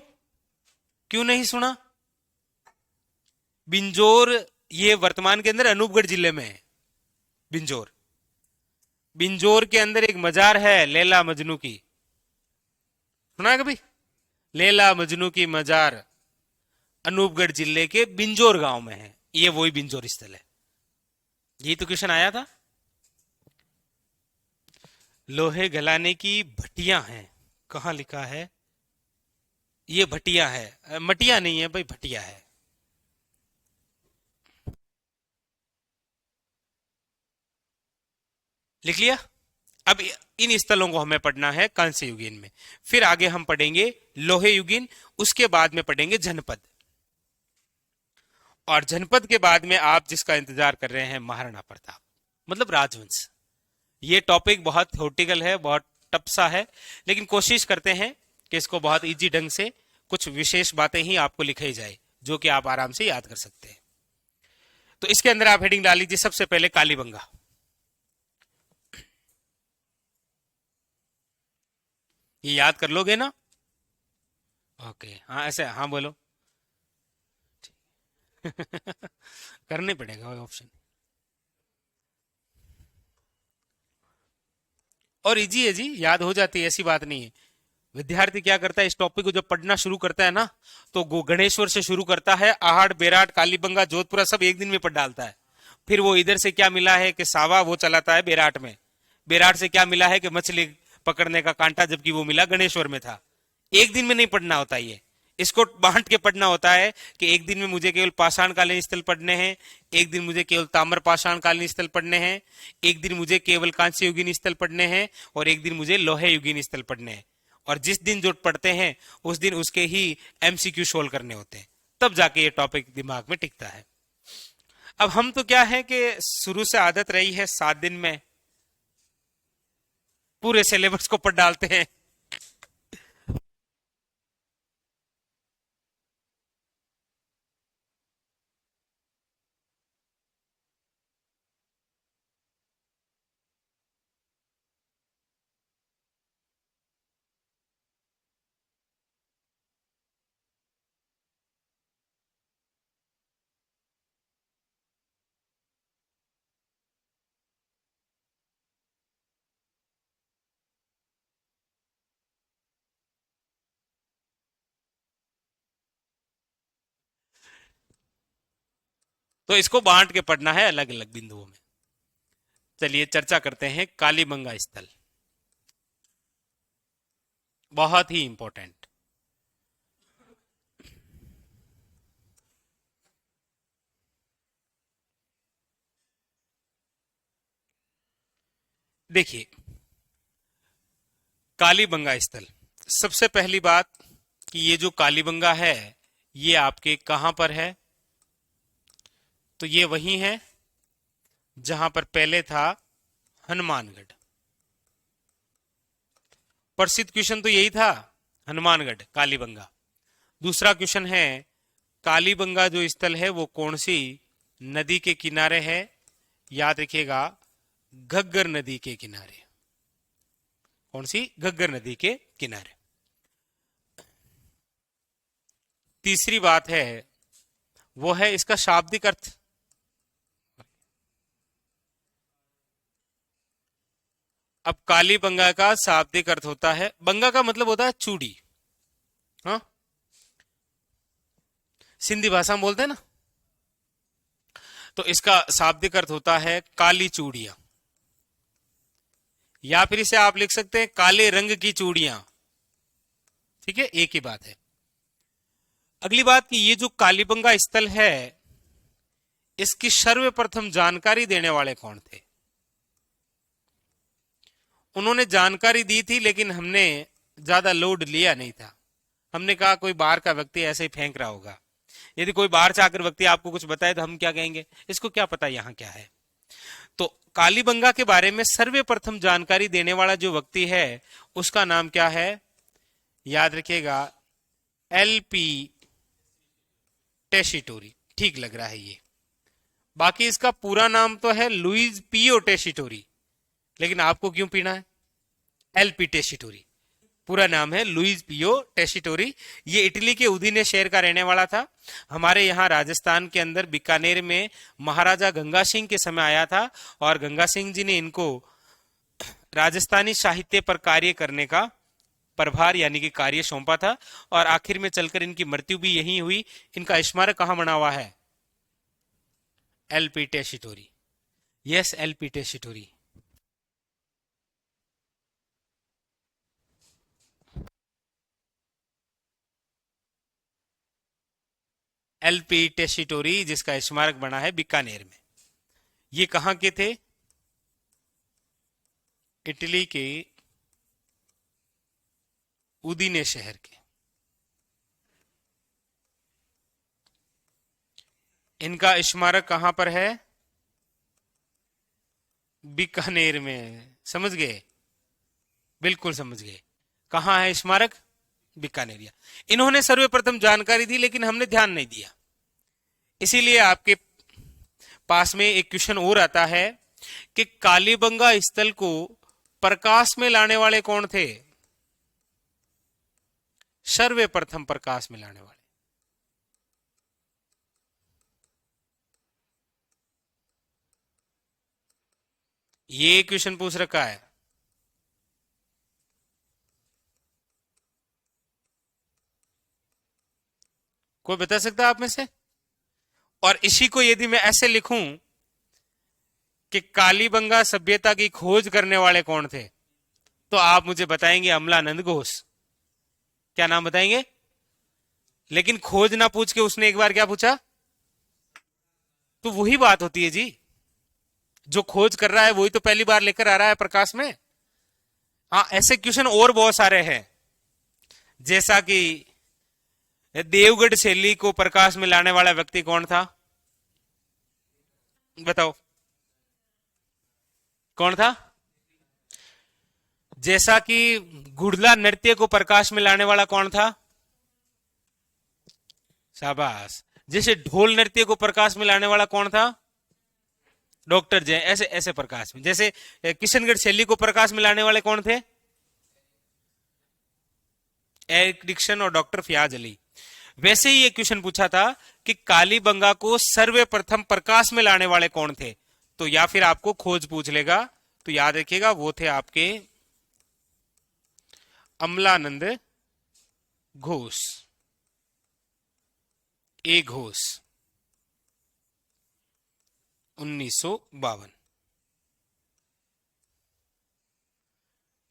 क्यों नहीं सुना, बिंजोर ये वर्तमान के अंदर अनूपगढ़ जिले में है। बिंजोर, बिंजोर के अंदर एक मजार है लैला मजनू की, सुना है कभी, लैला मजनू की मजार अनूपगढ़ जिले के बिंजोर गांव में है, ये वही बिंजोर स्थल है। यही तो क्वेश्चन आया था। लोहे गलाने की भट्टियां हैं, कहां लिखा है, ये भट्टियां है, मटिया नहीं है भाई, भट्टिया है। लिख लिया। अब इन स्थलों को हमें पढ़ना है कांस्य युगीन में, फिर आगे हम पढ़ेंगे लोहे युगीन, उसके बाद में पढ़ेंगे जनपद, और जनपद के बाद में आप जिसका इंतजार कर रहे हैं महाराणा प्रताप, मतलब राजवंश। ये टॉपिक बहुत थ्योरेटिकल है, बहुत टफ सा है, लेकिन कोशिश करते हैं कि इसको बहुत इजी ढंग से कुछ विशेष बातें ही आपको लिखाई जाए जो कि आप आराम से याद कर सकते हैं। तो इसके अंदर आप हेडिंग डाल लीजिए सबसे पहले कालीबंगा। ये याद कर लोगे ना, ओके, हाँ ऐसे, हाँ बोलो करने पड़ेगा वो ऑप्शन, और इजी है जी, याद हो जाती है, ऐसी बात नहीं है। विद्यार्थी क्या करता है, इस टॉपिक को जब पढ़ना शुरू करता है ना, तो गणेश्वर से शुरू करता है, आहड़ बेराट कालीबंगा जोधपुरा सब एक दिन में पढ़ डालता है। फिर वो इधर से क्या मिला है कि सावा वो चलाता है बेराट में, बेराट से क्या मिला है कि मछली पकड़ने का कांटा, जबकि वो मिला गणेश्वर में था। एक दिन में नहीं पढ़ना होता ये, इसको बांट के पढ़ना होता है कि एक दिन में मुझे केवल पाषाण कालीन स्थल पढ़ने हैं, एक दिन मुझे केवल ताम्र पाषाण कालीन स्थल पढ़ने हैं, एक दिन मुझे केवल कांस्य युगीन स्थल पढ़ने हैं, और एक दिन मुझे लोहे युगीन स्थल पढ़ने हैं। और जिस दिन जो पढ़ते हैं उस दिन उसके ही एमसीक्यू सोल्व करने होते हैं, तब जाके ये टॉपिक दिमाग में टिकता है। अब हम तो क्या है कि शुरू से आदत रही है 7 दिन में पूरे सिलेबस को पढ़ डालते हैं। तो इसको बांट के पढ़ना है अलग अलग बिंदुओं में। चलिए चर्चा करते हैं कालीबंगा स्थल, बहुत ही इंपॉर्टेंट। देखिए कालीबंगा स्थल, सबसे पहली बात कि ये जो कालीबंगा है ये आपके कहां पर है, तो ये वही है जहां पर पहले था हनुमानगढ़। प्रसिद्ध क्वेश्चन तो यही था, हनुमानगढ़ कालीबंगा। दूसरा क्वेश्चन है कालीबंगा जो स्थल है वो कौन सी नदी के किनारे है, याद रखिएगा घग्गर नदी के किनारे। कौन सी? घग्गर नदी के किनारे। तीसरी बात है वो है इसका शाब्दिक अर्थ। अब कालीबंगा का शाब्दिक अर्थ होता है, बंगा का मतलब होता है चूड़ी, हाँ सिंधी भाषा में बोलते हैं ना, तो इसका शाब्दिक अर्थ होता है काली चूड़ियां, या फिर इसे आप लिख सकते हैं काले रंग की चूड़ियां। ठीक है, एक ही बात है। अगली बात कि ये जो कालीबंगा स्थल है इसकी सर्वप्रथम जानकारी देने वाले कौन थे? उन्होंने जानकारी दी थी लेकिन हमने ज्यादा लोड लिया नहीं था। हमने कहा कोई बाहर का व्यक्ति ऐसे ही फेंक रहा होगा। यदि कोई बाहर से आकर व्यक्ति आपको कुछ बताए तो हम क्या कहेंगे, इसको क्या पता यहाँ क्या है। तो कालीबंगा के बारे में सर्वप्रथम जानकारी देने वाला जो व्यक्ति है उसका नाम क्या है, याद रखिएगा एलपी टेशिटोरी। ठीक लग रहा है ये। बाकी इसका पूरा नाम तो है लुइस पियो टेशिटोरी, लेकिन आपको क्यों पीना है एलपी टेशिटोरी। पूरा नाम है लुइस पियो टेशिटोरी। ये इटली के उदीने शहर का रहने वाला था। हमारे यहाँ राजस्थान के अंदर बीकानेर में महाराजा गंगा सिंह के समय आया था और गंगा सिंह जी ने इनको राजस्थानी साहित्य पर कार्य करने का प्रभार यानी कि कार्य सौंपा था, और आखिर में चलकर इनकी मृत्यु भी यहीं हुई। इनका स्मारक कहां बना हुआ है? LP Tessitori. Yes, LP Tessitori. LP Tessitori जिसका स्मारक बना है बीकानेर में। ये कहां के थे? इटली के उदीने शहर के। इनका स्मारक कहां पर है? बीकानेर में। समझ गए? बिल्कुल समझ गए। कहां है स्मारक? बीकानेरिया। इन्होंने सर्वप्रथम जानकारी दी लेकिन हमने ध्यान नहीं दिया, इसीलिए आपके पास में एक क्वेश्चन और आता है कि कालीबंगा स्थल को प्रकाश में लाने वाले कौन थे? सर्वप्रथम प्रकाश में लाने वाले। ये क्वेश्चन पूछ रखा है। कोई बता सकता है आप में से? और इसी को यदि मैं ऐसे लिखूं कि कालीबंगा सभ्यता की खोज करने वाले कौन थे, तो आप मुझे बताएंगे अमलानंद घोष। क्या नाम बताएंगे? लेकिन खोज ना पूछ के उसने एक बार क्या पूछा, तो वही बात होती है जी। जो खोज कर रहा है वही तो पहली बार लेकर आ रहा है प्रकाश में। हाँ, ऐसे क्वेश्चन और बहुत सारे हैं, जैसा कि देवगढ़ शैली को प्रकाश में लाने वाला व्यक्ति कौन था, बताओ कौन था। जैसा कि गुड़ला नृत्य को प्रकाश में लाने वाला कौन था, शाबाश। जैसे ढोल नृत्य को प्रकाश में लाने वाला कौन था, डॉक्टर जय। ऐसे ऐसे प्रकाश में, जैसे किशनगढ़ शैली को प्रकाश में लाने वाले कौन थे, एरिक डिक्सन और डॉक्टर फियाज अली। वैसे ही एक क्वेश्चन पूछा था कि कालीबंगा को सर्वप्रथम प्रकाश में लाने वाले कौन थे, तो या फिर आपको खोज पूछ लेगा, तो याद रखिएगा वो थे आपके अमलानंद घोष, ए घोष, 1952,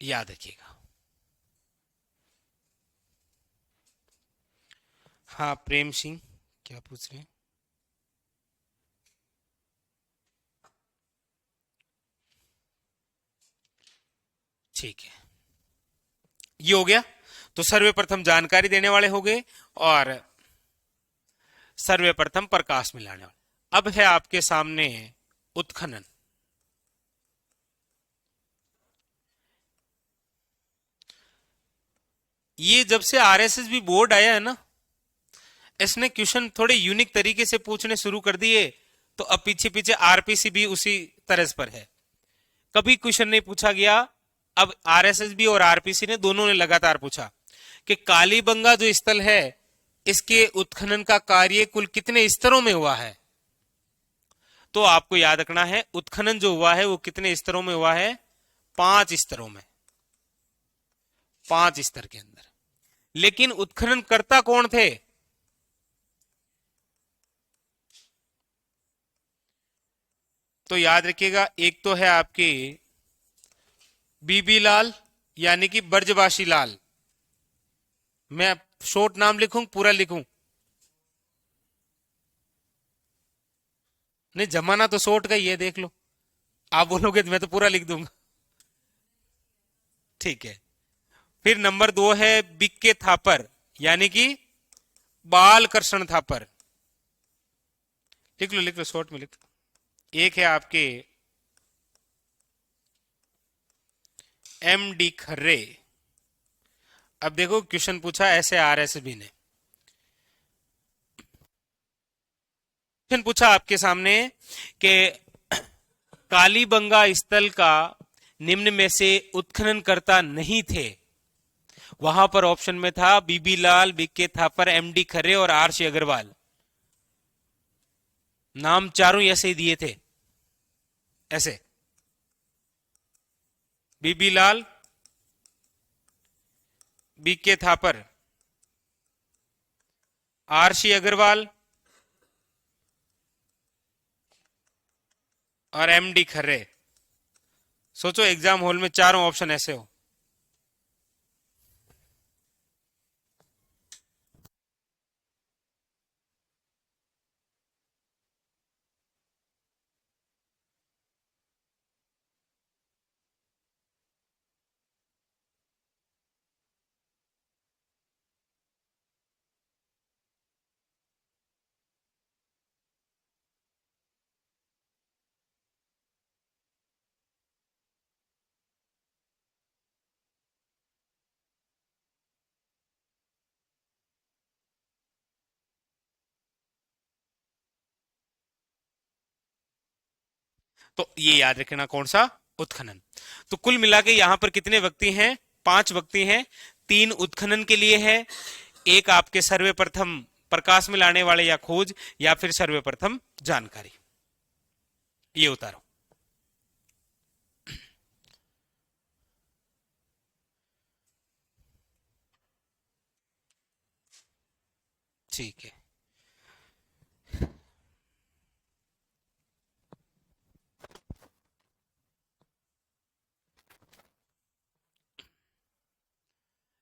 याद रखिएगा। हाँ प्रेम सिंह, क्या पूछ रहे हैं। ठीक है, ये हो गया। तो सर्वप्रथम जानकारी देने वाले हो गए और सर्वप्रथम प्रकाश में लाने वाले। अब है आपके सामने उत्खनन। ये जब से आरएसएस भी बोर्ड आया है ना, इसने क्वेश्चन थोड़े यूनिक तरीके से पूछने शुरू कर दिए। तो अब पीछे पीछे आरपीसी भी उसी तरज पर है। कभी क्वेश्चन नहीं पूछा गया, अब आरएसएस भी और आरपीसी ने दोनों ने लगातार पूछा कि कालीबंगा जो स्थल है इसके उत्खनन का कार्य कुल कितने स्तरों में हुआ है। तो आपको याद रखना है उत्खनन जो हुआ है वो कितने स्तरों में हुआ है, 5 स्तरों में, 5 स्तर के अंदर। लेकिन उत्खनन करता कौन थे, तो याद रखिएगा एक तो है आपके बीबी लाल यानी कि ब्रजवासी लाल। मैं शॉर्ट नाम लिखूं पूरा लिखूं, नहीं जमाना तो शॉर्ट का ही है, देख लो। आप बोलोगे तो मैं तो पूरा लिख दूंगा। ठीक है। फिर नंबर 2 है बिक्के थापर यानी कि बाल कृष्ण थापर। लिख लो शॉर्ट में लिख लो। एक है आपके एम डी खर्रे। अब देखो क्वेश्चन पूछा ऐसे आरएसबी ने, क्वेश्चन पूछा आपके सामने कि कालीबंगा स्थल का निम्न में से उत्खनन करता नहीं थे। वहां पर ऑप्शन में था बीबी लाल, बीके थापर, एमडी खर्रे और आरसी अग्रवाल। नाम चारों ऐसे ही दिए थे, ऐसे बीबी लाल, बीके थापर, आरसी अग्रवाल और एमडी खर्रे। सोचो एग्जाम हॉल में चारों ऑप्शन ऐसे हो। तो ये याद रखना कौन सा, उत्खनन। तो कुल मिला के यहां पर कितने व्यक्ति हैं, 5 व्यक्ति हैं। 3 उत्खनन के लिए है, एक आपके सर्वप्रथम प्रकाश में लाने वाले या खोज, या फिर सर्वप्रथम जानकारी। ये उतारो। ठीक है,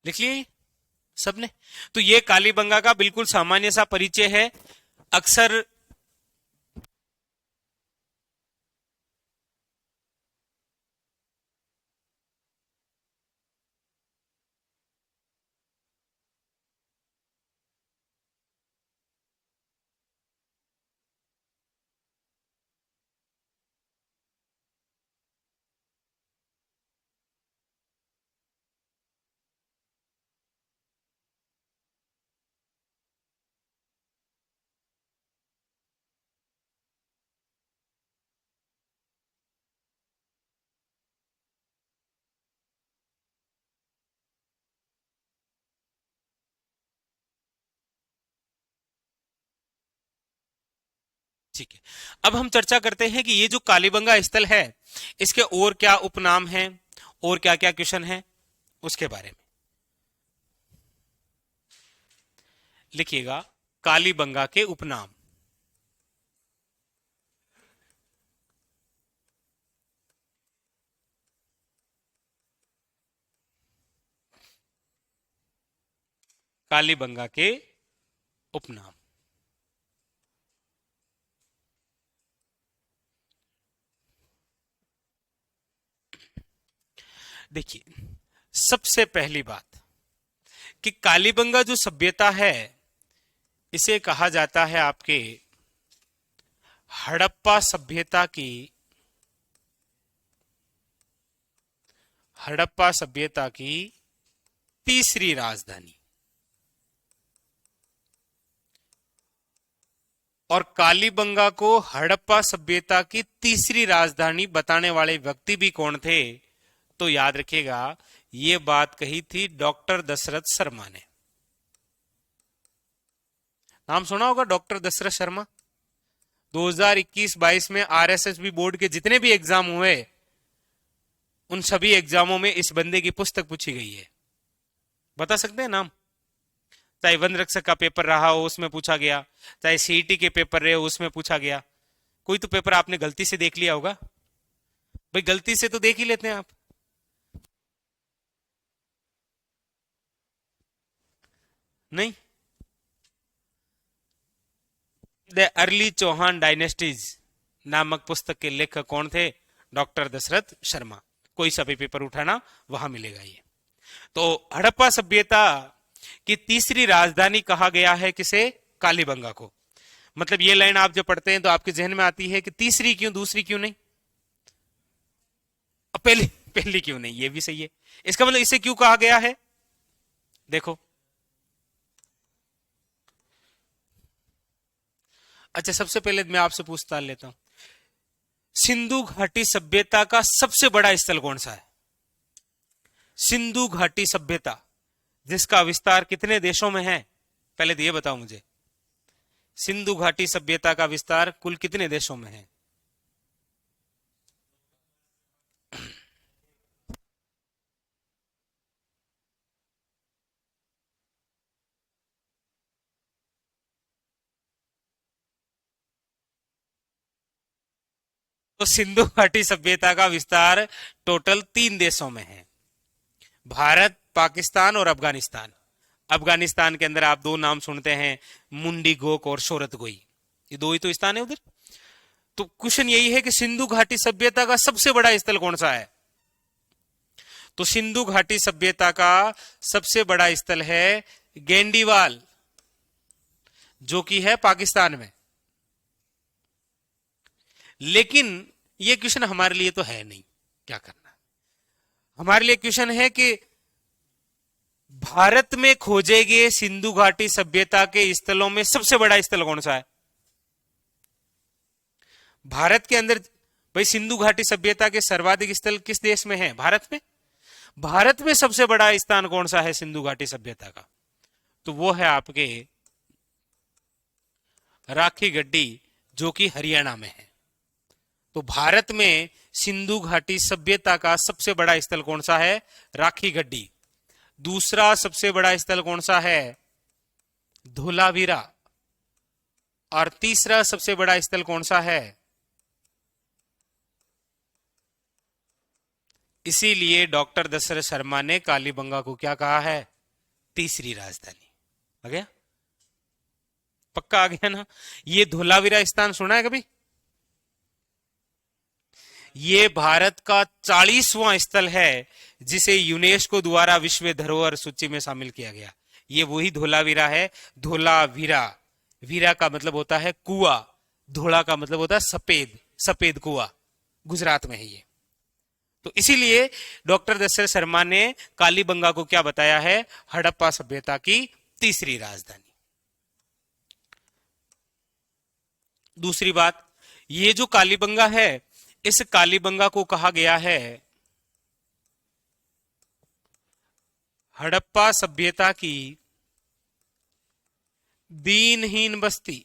लिख लिए सबने। तो ये कालीबंगा का बिल्कुल सामान्य सा परिचय है। अक्सर ठीक है, अब हम चर्चा करते हैं कि ये जो कालीबंगा स्थल है इसके और क्या उपनाम हैं और क्या क्या क्वेश्चन है उसके बारे में लिखिएगा। कालीबंगा के उपनाम। कालीबंगा के उपनाम। देखिए, सबसे पहली बात कि कालीबंगा जो सभ्यता है इसे कहा जाता है आपके हड़प्पा सभ्यता की, हड़प्पा सभ्यता की तीसरी राजधानी। और कालीबंगा को हड़प्पा सभ्यता की तीसरी राजधानी बताने वाले व्यक्ति भी कौन थे? तो याद रखिएगा, ये बात कही थी डॉक्टर दशरथ शर्मा ने। नाम सुना होगा डॉक्टर दशरथ शर्मा। 2021-22 में आरएसएसबी बोर्ड के जितने भी एग्जाम हुए उन सभी एग्जामों में इस बंदे की पुस्तक पूछी गई है। बता सकते हैं नाम? चाहे वन रक्षक का पेपर रहा हो उसमें पूछा गया, चाहे सीईटी के पेपर रहे हो उसमें पूछा गया। कोई तो पेपर आपने गलती से देख लिया होगा भाई, गलती से तो देख ही लेते हैं आप। नहीं, द अर्ली चौहान डायनेस्टीज नामक पुस्तक के लेखक कौन थे? डॉक्टर दशरथ शर्मा। कोई सा भी पेपर उठाना वहां मिलेगा ये। तो हड़प्पा सभ्यता की तीसरी राजधानी कहा गया है किसे? कालीबंगा को। मतलब ये लाइन आप जब पढ़ते हैं तो आपके जहन में आती है कि तीसरी क्यों, दूसरी क्यों नहीं, पहली पहली क्यों नहीं? ये भी सही है। इसका मतलब इसे क्यों कहा गया है? देखो, अच्छा सबसे पहले मैं आपसे पूछताछ लेता हूं, सिंधु घाटी सभ्यता का सबसे बड़ा स्थल कौन सा है? सिंधु घाटी सभ्यता जिसका विस्तार कितने देशों में है? पहले तो ये बताओ मुझे, सिंधु घाटी सभ्यता का विस्तार कुल कितने देशों में है? तो सिंधु घाटी सभ्यता का विस्तार टोटल 3 देशों में है, भारत, पाकिस्तान और अफगानिस्तान। अफगानिस्तान के अंदर आप 2 नाम सुनते हैं, मुंडी गोक और शोरतगोई, ये 2 ही तो स्थान है उधर। तो क्वेश्चन यही है कि सिंधु घाटी सभ्यता का सबसे बड़ा स्थल कौन सा है? तो सिंधु घाटी सभ्यता का सबसे बड़ा स्थल है गेंडीवाल, जो कि है पाकिस्तान में। लेकिन यह क्वेश्चन हमारे लिए तो है नहीं, क्या करना। हमारे लिए क्वेश्चन है कि भारत में खोजे गए सिंधु घाटी सभ्यता के स्थलों में सबसे बड़ा स्थल कौन सा है? भारत के अंदर भाई सिंधु घाटी सभ्यता के सर्वाधिक स्थल किस देश में है? भारत में। भारत में सबसे बड़ा स्थान कौन सा है सिंधु घाटी सभ्यता का? तो वो है आपके राखी गड्डी, जो कि हरियाणा में है। तो भारत में सिंधु घाटी सभ्यता का सबसे बड़ा स्थल कौन सा है? राखी गड्डी। दूसरा सबसे बड़ा स्थल कौन सा है? धोलावीरा। और तीसरा सबसे बड़ा स्थल कौन सा है? इसीलिए डॉक्टर दशरथ शर्मा ने कालीबंगा को क्या कहा है? तीसरी राजधानी। आ गया? पक्का आ गया ना? ये धोलावीरा स्थान सुना है कभी? ये भारत का 40वां स्थल है जिसे यूनेस्को द्वारा विश्व धरोहर सूची में शामिल किया गया। ये वही धोलावीरा है। धोलावीरा, वीरा का मतलब होता है कुआ, धोला का मतलब होता है सफेद, सफेद कुआ, गुजरात में है ये। तो इसीलिए डॉक्टर दशरथ शर्मा ने कालीबंगा को क्या बताया है? हड़प्पा सभ्यता की तीसरी राजधानी। दूसरी बात, ये जो कालीबंगा है, इस कालीबंगा को कहा गया है हड़प्पा सभ्यता की दीनहीन बस्ती।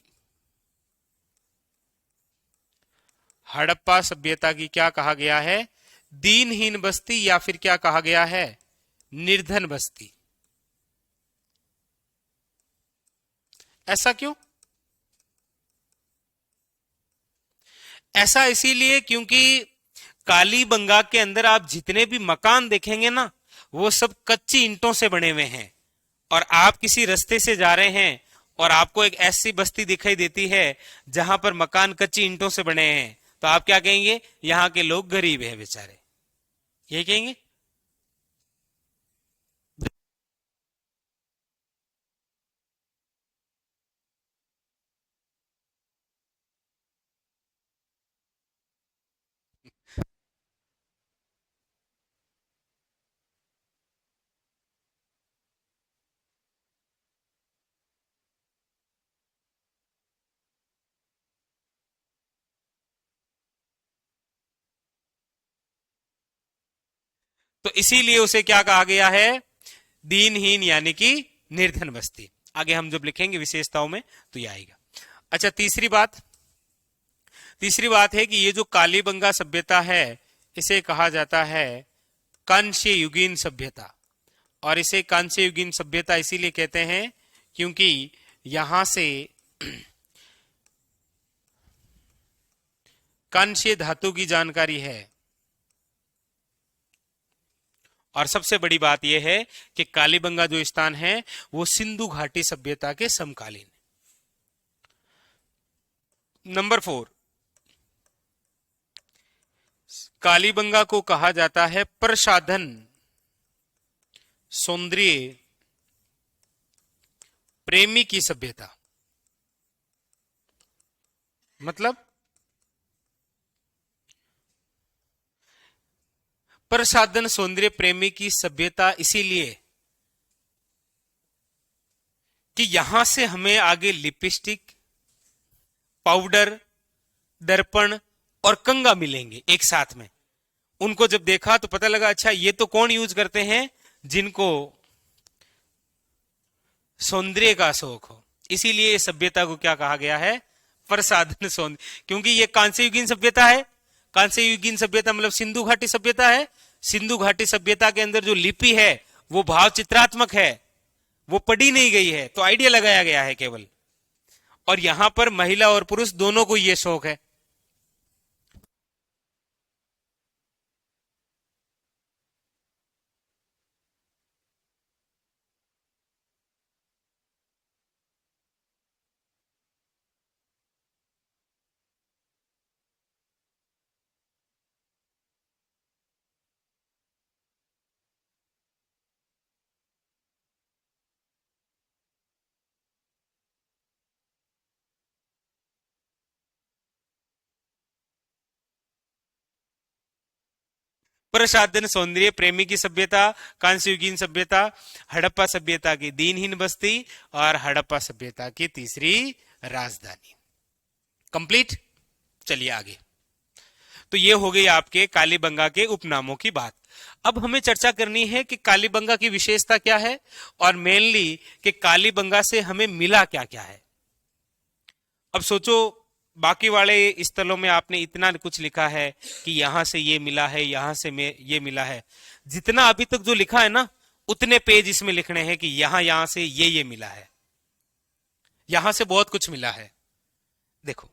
हड़प्पा सभ्यता की क्या कहा गया है? दीनहीन बस्ती, या फिर क्या कहा गया है? निर्धन बस्ती। ऐसा क्यों? ऐसा इसीलिए क्योंकि कालीबंगा के अंदर आप जितने भी मकान देखेंगे ना, वो सब कच्ची ईंटों से बने हुए हैं। और आप किसी रास्ते से जा रहे हैं और आपको एक ऐसी बस्ती दिखाई देती है जहां पर मकान कच्ची ईंटों से बने हैं, तो आप क्या कहेंगे? यहां के लोग गरीब हैं बेचारे, ये कहेंगे। तो इसीलिए उसे क्या कहा गया है? दीनहीन, यानी कि निर्धन बस्ती। आगे हम जब लिखेंगे विशेषताओं में तो ये आएगा। अच्छा, तीसरी बात है कि ये जो कालीबंगा सभ्यता है, इसे कहा जाता है कांस्य युगीन सभ्यता। और इसे कांस्य युगीन सभ्यता इसीलिए कहते हैं क्योंकि यहां से कांस्य धातु की जानकारी है। और सबसे बड़ी बात यह है कि कालीबंगा जो स्थान है वो सिंधु घाटी सभ्यता के समकालीन। नंबर 4, कालीबंगा को कहा जाता है प्रसाधन सौंदर्य प्रेमी की सभ्यता। मतलब प्रसाधन सौंदर्य प्रेमी की सभ्यता इसीलिए कि यहां से हमें आगे लिपस्टिक, पाउडर, दर्पण और कंघा मिलेंगे एक साथ में। उनको जब देखा तो पता लगा अच्छा ये तो कौन यूज करते हैं? जिनको सौंदर्य का शौक हो। इसीलिए इस सभ्यता को क्या कहा गया है? प्रसाधन सौंदर्य। क्योंकि ये कांस्य युगीन सभ्यता है। कांस्य युगीन सभ्यता मतलब सिंधु घाटी सभ्यता है। सिंधु घाटी सभ्यता के अंदर जो लिपि है वो भाव चित्रात्मक है, वो पढ़ी नहीं गई है, तो आइडिया लगाया गया है केवल। और यहां पर महिला और पुरुष दोनों को यह शौक है। प्रसाधन सौंदर्य प्रेमी की सभ्यता, कांस्य युगीन सभ्यता, हड़प्पा सभ्यता की दीनहीन बस्ती और हड़प्पा सभ्यता की तीसरी राजधानी। कंप्लीट। चलिए आगे। तो ये हो गई आपके कालीबंगा के उपनामों की बात। अब हमें चर्चा करनी है कि कालीबंगा की विशेषता क्या है और मेनली कि कालीबंगा से हमें मिला क्या क्या है। अब सोचो, बाकी वाले स्थलों में आपने इतना कुछ लिखा है कि यहां से ये मिला है, यहां से ये मिला है। जितना अभी तक जो लिखा है ना, उतने पेज इसमें लिखने हैं कि यहां से ये मिला है, यहां से बहुत कुछ मिला है। देखो,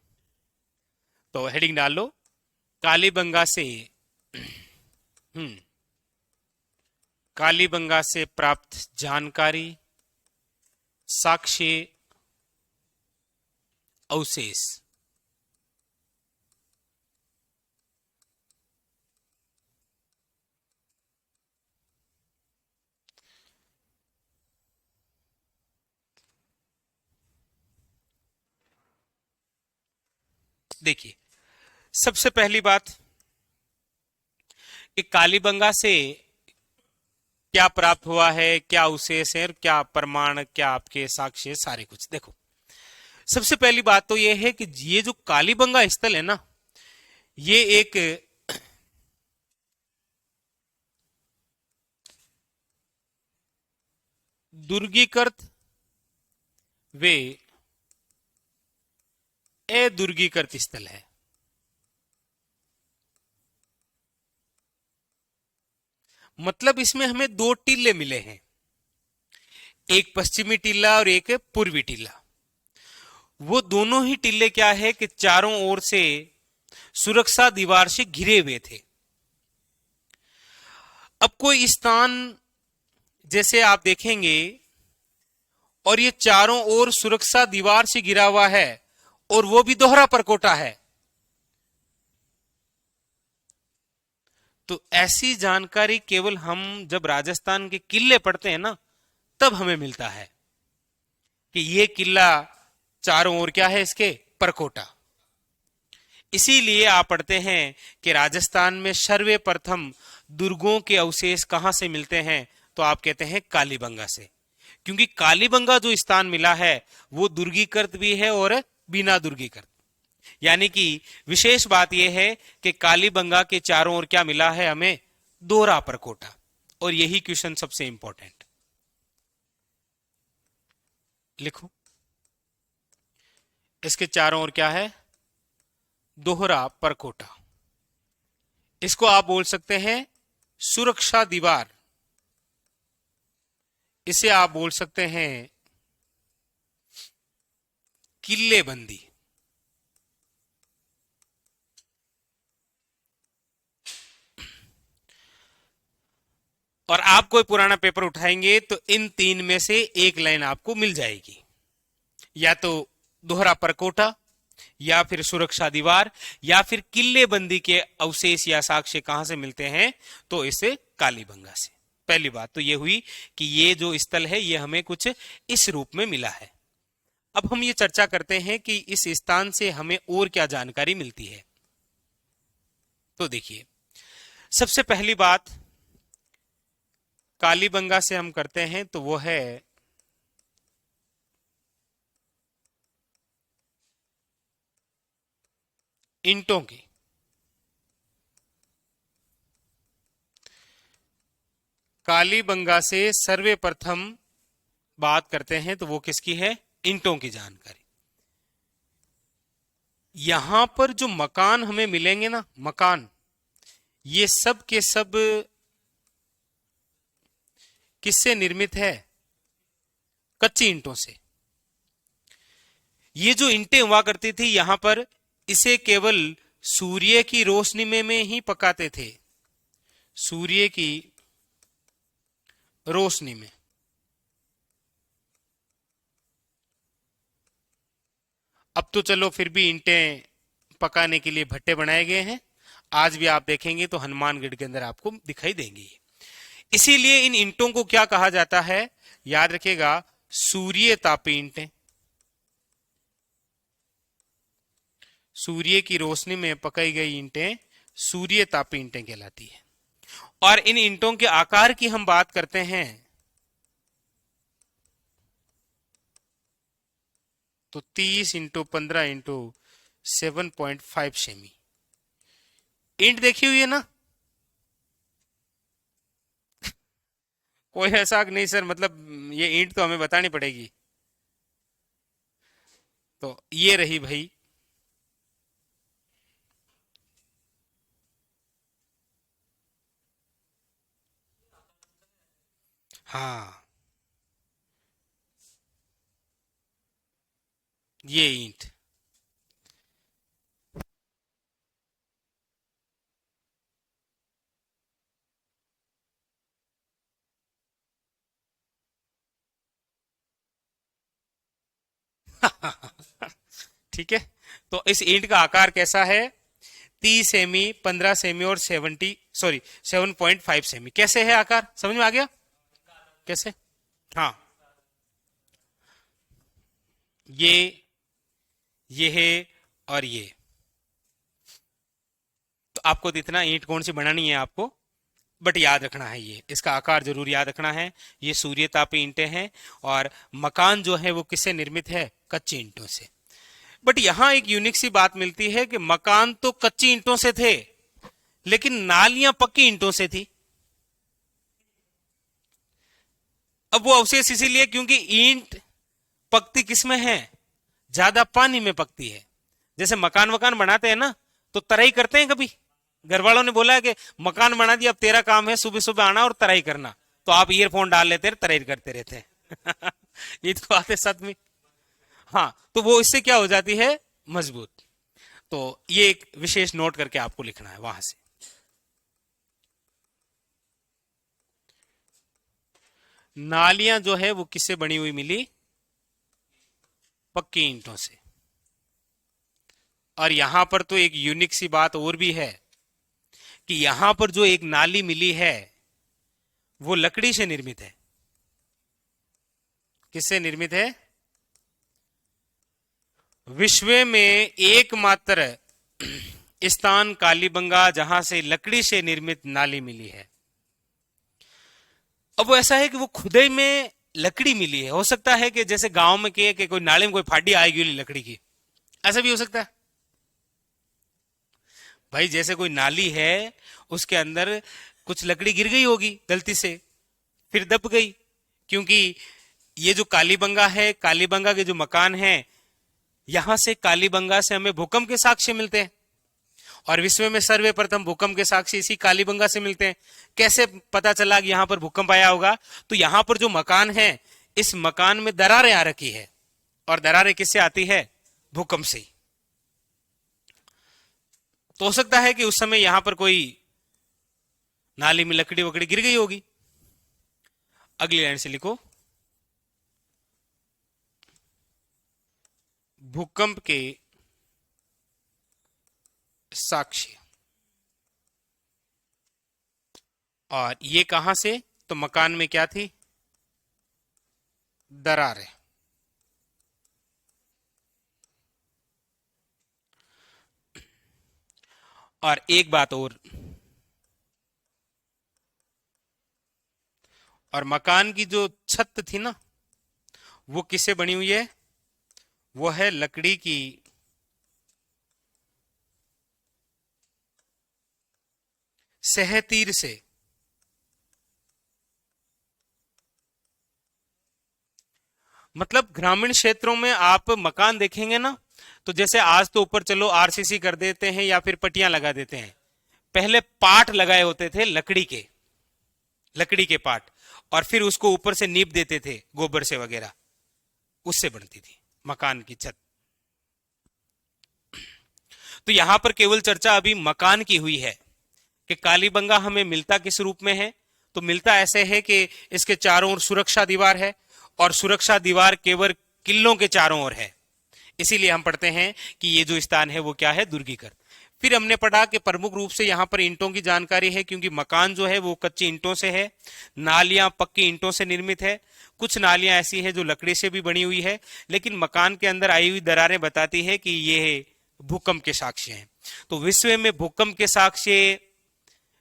तो हेडिंग डाल लो, कालीबंगा से कालीबंगा से प्राप्त जानकारी, साक्ष्य अवशेष। देखिए, सबसे पहली बात कि कालीबंगा से क्या प्राप्त हुआ है, क्या अवशेष है, क्या प्रमाण, क्या आपके साक्ष्य, सारे कुछ देखो। सबसे पहली बात तो यह है कि ये जो कालीबंगा स्थल है ना, ये एक दुर्गीकृत वे अदुर्गीकृत स्थल है। मतलब इसमें हमें दो टीले मिले हैं, एक पश्चिमी टीला और एक पूर्वी टीला। वो दोनों ही टीले क्या है कि चारों ओर से सुरक्षा दीवार से घिरे हुए थे। अब कोई स्थान जैसे आप देखेंगे और ये चारों ओर सुरक्षा दीवार से घिरा हुआ है और वो भी दोहरा परकोटा है, तो ऐसी जानकारी केवल हम जब राजस्थान के किले पढ़ते हैं ना, तब हमें मिलता है कि ये किला चारों ओर क्या है, इसके परकोटा। इसीलिए आप पढ़ते हैं कि राजस्थान में सर्वप्रथम दुर्गों के अवशेष कहां से मिलते हैं, तो आप कहते हैं कालीबंगा से। क्योंकि कालीबंगा जो स्थान मिला है वो दुर्गीकृत भी है और बिना दुर्गीकृत। यानी कि विशेष बात यह है कि कालीबंगा के चारों ओर क्या मिला है हमें, दोहरा परकोटा। और यही क्वेश्चन सबसे इंपॉर्टेंट। लिखो, इसके चारों ओर क्या है, दोहरा परकोटा। इसको आप बोल सकते हैं सुरक्षा दीवार, इसे आप बोल सकते हैं किल्लेबंदी। और आप कोई पुराना पेपर उठाएंगे तो इन तीन में से एक लाइन आपको मिल जाएगी, या तो दोहरा परकोटा, या फिर सुरक्षा दीवार, या फिर किल्लेबंदी के अवशेष या साक्ष्य कहां से मिलते हैं, तो इसे कालीबंगा से। पहली बात तो यह हुई कि ये जो स्थल है ये हमें कुछ इस रूप में मिला है। अब हम ये चर्चा करते हैं कि इस स्थान से हमें और क्या जानकारी मिलती है। तो देखिए, सबसे पहली बात कालीबंगा से हम करते हैं तो वो है ईंटों की। कालीबंगा से सर्वप्रथम बात करते हैं तो वो किसकी है, ईंटों की जानकारी। यहां पर जो मकान हमें मिलेंगे ना, मकान, ये सब के सब किससे निर्मित है, कच्ची ईंटों से। ये जो ईंटें हुआ करती थी यहां पर, इसे केवल सूर्य की रोशनी में ही पकाते थे, सूर्य की रोशनी में। अब तो चलो फिर भी ईंटें पकाने के लिए भट्टे बनाए गए हैं, आज भी आप देखेंगे तो हनुमानगढ़ के अंदर आपको दिखाई देंगी। इसीलिए इन ईंटों को क्या कहा जाता है, याद रखिएगा, सूर्य तापी ईंटें। सूर्य की रोशनी में पकाई गई ईंटें सूर्य तापी ईंटें कहलाती है। और इन ईंटों के आकार की हम बात करते हैं तो 30 × 15 × 7.5 सेमी ईंट देखी हुई है ना। कोई ऐसा नहीं सर, मतलब ये ईंट तो हमें बतानी पड़ेगी। तो ये रही भाई, हाँ, ये ईंट। ठीक है। तो इस ईंट का आकार कैसा है? 30 सेमी, 15 सेमी और 7.5 सेमी। कैसे है आकार, समझ में आ गया कैसे? हाँ, ये है और ये। तो आपको तो इतना ईंट कौन सी बनानी है आपको, बट याद रखना है, ये इसका आकार जरूर याद रखना है। ये सूर्य तापी ईंटें हैं और मकान जो है वो किससे निर्मित है? कच्ची ईंटों से। बट यहां एक यूनिक सी बात मिलती है कि मकान तो कच्ची ईंटों से थे, लेकिन नालियां पक्की ईंटों से थी। अब वो अवशेष इसीलिए क्योंकि ईंट पकती किसमें है? ज्यादा पानी में पकती है। जैसे मकान वकान बनाते हैं ना, तो तराई करते हैं कभी? घर वालों ने बोला है कि मकान बना दिया, अब तेरा काम है सुबह सुबह आना और तराई करना, तो आप ईयरफोन डाल लेते हैं, तराई करते रहते हैं। ये तो बात है सच में। हाँ, तो वो इससे क्या हो जाती है? मजबूत। तो ये एक विशेष नोट करके आपको लिखना है वहां से। नालियां जो है वो किससे बनी हुई मिली? पक्की ईंटों से। और यहां पर तो एक यूनिक सी बात और भी है कि यहां पर जो एक नाली मिली है वो लकड़ी से निर्मित है। किससे निर्मित है? विश्व में एकमात्र स्थान कालीबंगा जहां से लकड़ी से निर्मित नाली मिली है। अब वो ऐसा है कि वो खुदाई में लकड़ी मिली है। हो सकता है कि जैसे गांव में कि कोई नाले में कोई फाड़ी आएगी लकड़ी की, ऐसा भी हो सकता है। भाई जैसे कोई नाली है, उसके अंदर कुछ लकड़ी गिर गई होगी गलती से, फिर दब गई। क्योंकि ये जो कालीबंगा है, कालीबंगा के जो मकान है, यहां से कालीबंगा से हमें भूकंप के साक्ष्य मिलते हैं। और विश्व में सर्वप्रथम भूकंप के साक्ष्य इसी कालीबंगा से मिलते हैं। कैसे पता चला कि यहां पर भूकंप आया होगा? तो यहां पर जो मकान है, इस मकान में दरारें आ रखी है, और दरारें किससे आती है? भूकंप से। तो हो सकता है कि उस समय यहां पर कोई नाली में लकड़ी वकड़ी गिर गई होगी। अगली लाइन से लिखो, भूकंप के साक्ष्य। और ये कहां से? तो मकान में क्या थी? दरार है। और एक बात और मकान की जो छत थी ना, वो किससे बनी हुई है? वो है लकड़ी की सहतीर से। मतलब ग्रामीण क्षेत्रों में आप मकान देखेंगे ना, तो जैसे आज तो ऊपर चलो आरसीसी कर देते हैं या फिर पट्टियां लगा देते हैं, पहले पाट लगाए होते थे लकड़ी के पाट, और फिर उसको ऊपर से नीप देते थे गोबर से वगैरह, उससे बनती थी मकान की छत। तो यहां पर केवल चर्चा अभी मकान की हुई है कि कालीबंगा हमें मिलता किस रूप में है। तो मिलता ऐसे है कि इसके चारों ओर सुरक्षा दीवार है, और सुरक्षा दीवार केवल किलों के चारों ओर है। इसीलिए हम पढ़ते हैं कि ये जो स्थान है वो क्या है? दुर्गीकृत। फिर हमने पढ़ा कि प्रमुख रूप से यहां पर ईंटों की जानकारी है, क्योंकि मकान जो है वो कच्ची ईंटों से है। नालियां पक्की ईंटों से निर्मित है। कुछ नालियां ऐसी है जो लकड़ी से भी बनी हुई है, लेकिन मकान के अंदर आई हुई दरारें बताती है कि ये भूकंप के साक्ष्य हैं। तो विश्व में भूकंप के साक्ष्य,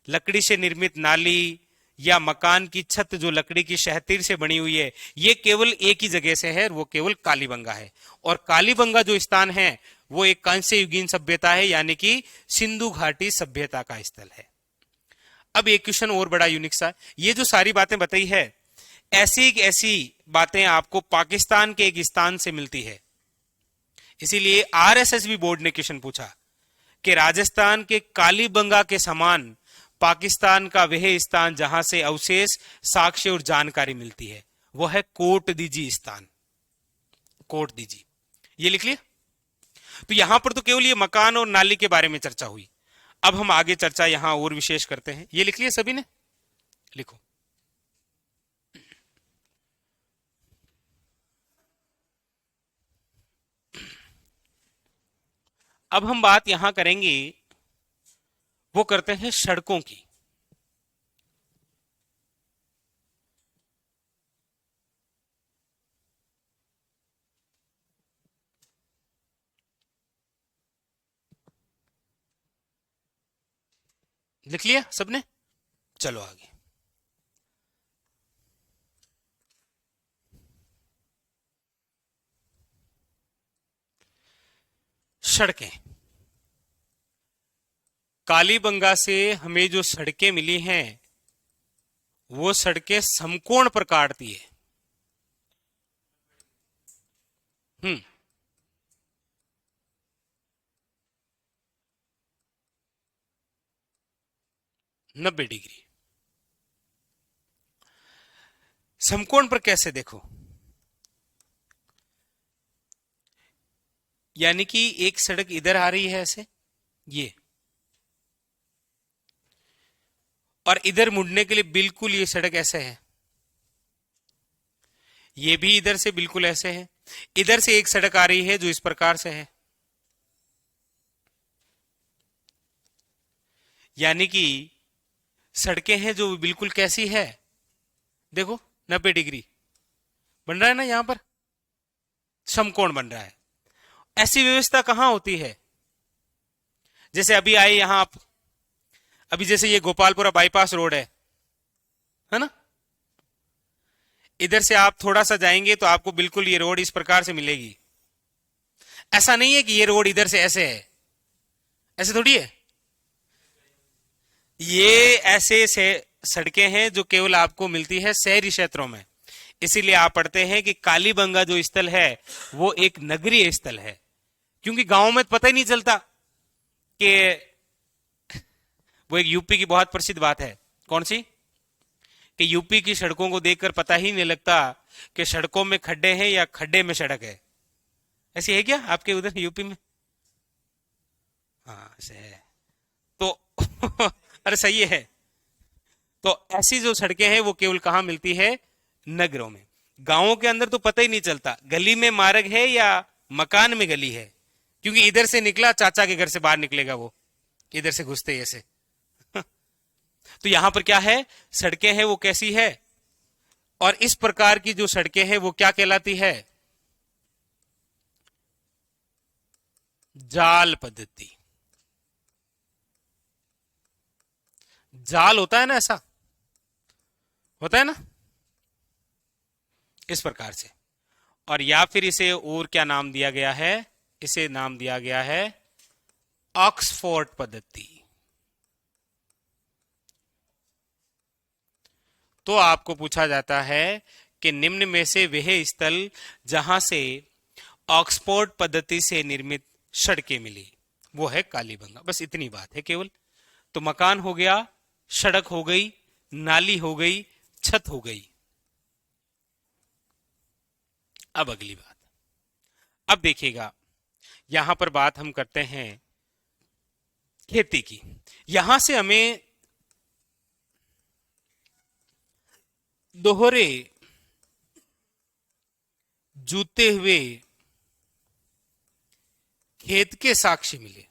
लकड़ी से निर्मित नाली या मकान की छत जो लकड़ी की शहतीर से बनी हुई है, ये केवल एक ही जगह से है, वो केवल कालीबंगा है। और कालीबंगा जो स्थान है वो एक कांस्य युगीन सभ्यता है, यानी कि सिंधु घाटी सभ्यता का स्थल है। अब एक क्वेश्चन और बड़ा यूनिक सा, ये जो सारी बातें बताई है, ऐसी बातें आपको पाकिस्तान के एक स्थान से मिलती है। इसीलिए आरएसएस बोर्ड ने क्वेश्चन पूछा कि राजस्थान के कालीबंगा के समान पाकिस्तान का वह स्थान जहां से अवशेष, साक्ष्य और जानकारी मिलती है, वो है कोट दीजी स्थान। कोट दीजी, ये लिख लिया। तो यहां पर तो केवल ये मकान और नाली के बारे में चर्चा हुई। अब हम आगे चर्चा यहां और विशेष करते हैं। ये लिख लिया सभी ने? लिखो, अब हम बात यहां करेंगे, वो करते हैं सड़कों की। लिख लिया सबने? चलो आगे। सड़कें। कालीबंगा से हमें जो सड़कें मिली हैं वो सड़कें समकोण पर काटती है। हम्म। 90 डिग्री। समकोण पर कैसे देखो, यानी कि एक सड़क इधर आ रही है ऐसे, ये, और इधर मुड़ने के लिए बिल्कुल ये सड़क ऐसे है, ये भी इधर से बिल्कुल ऐसे है। इधर से एक सड़क आ रही है जो इस प्रकार से है, यानी कि सड़कें हैं जो बिल्कुल कैसी है, देखो 90 डिग्री बन रहा है ना, यहां पर समकोण बन रहा है। ऐसी व्यवस्था कहां होती है? जैसे अभी आए यहां आप, अभी जैसे ये गोपालपुरा बाईपास रोड है ना, इधर से आप थोड़ा सा जाएंगे तो आपको बिल्कुल ये रोड इस प्रकार से मिलेगी। ऐसा नहीं है कि ये रोड इधर से ऐसे है, ऐसे थोड़ी है। ये ऐसे से सड़कें हैं जो केवल आपको मिलती है शहरी क्षेत्रों में। इसीलिए आप पढ़ते हैं कि कालीबंगा जो स्थल है वो एक नगरीय स्थल है, क्योंकि गांव में पता ही नहीं चलता कि, वो एक यूपी की बहुत प्रसिद्ध बात है, कौन सी, कि यूपी की सड़कों को देखकर पता ही नहीं लगता कि सड़कों में खड्डे हैं या खड्डे में सड़क है। ऐसी है क्या आपके उधर यूपी में? हाँ ऐसे है तो अरे सही है। तो ऐसी जो सड़कें हैं वो केवल कहां मिलती है? नगरों में। गांवों के अंदर तो पता ही नहीं चलता गली में मार्ग है या मकान में गली है, क्योंकि इधर से निकला चाचा के घर से बाहर निकलेगा वो, इधर से घुसते ही ऐसे। तो यहां पर क्या है, सड़कें हैं वो कैसी है, और इस प्रकार की जो सड़कें हैं वो क्या कहलाती है? जाल पद्धति। जाल होता है ना, ऐसा होता है ना, इस प्रकार से। और या फिर इसे और क्या नाम दिया गया है? इसे नाम दिया गया है ऑक्सफोर्ड पद्धति। तो आपको पूछा जाता है कि निम्न में से वह स्थल जहां से ऑक्सफोर्ड पद्धति से निर्मित सड़कें मिली, वो है कालीबंगा। बस इतनी बात है केवल। तो मकान हो गया, सड़क हो गई, नाली हो गई, छत हो गई। अब अगली बात, अब देखिएगा, यहां पर बात हम करते हैं खेती की। यहां से हमें दोहरे जूते हुए खेत के साक्ष्य मिले,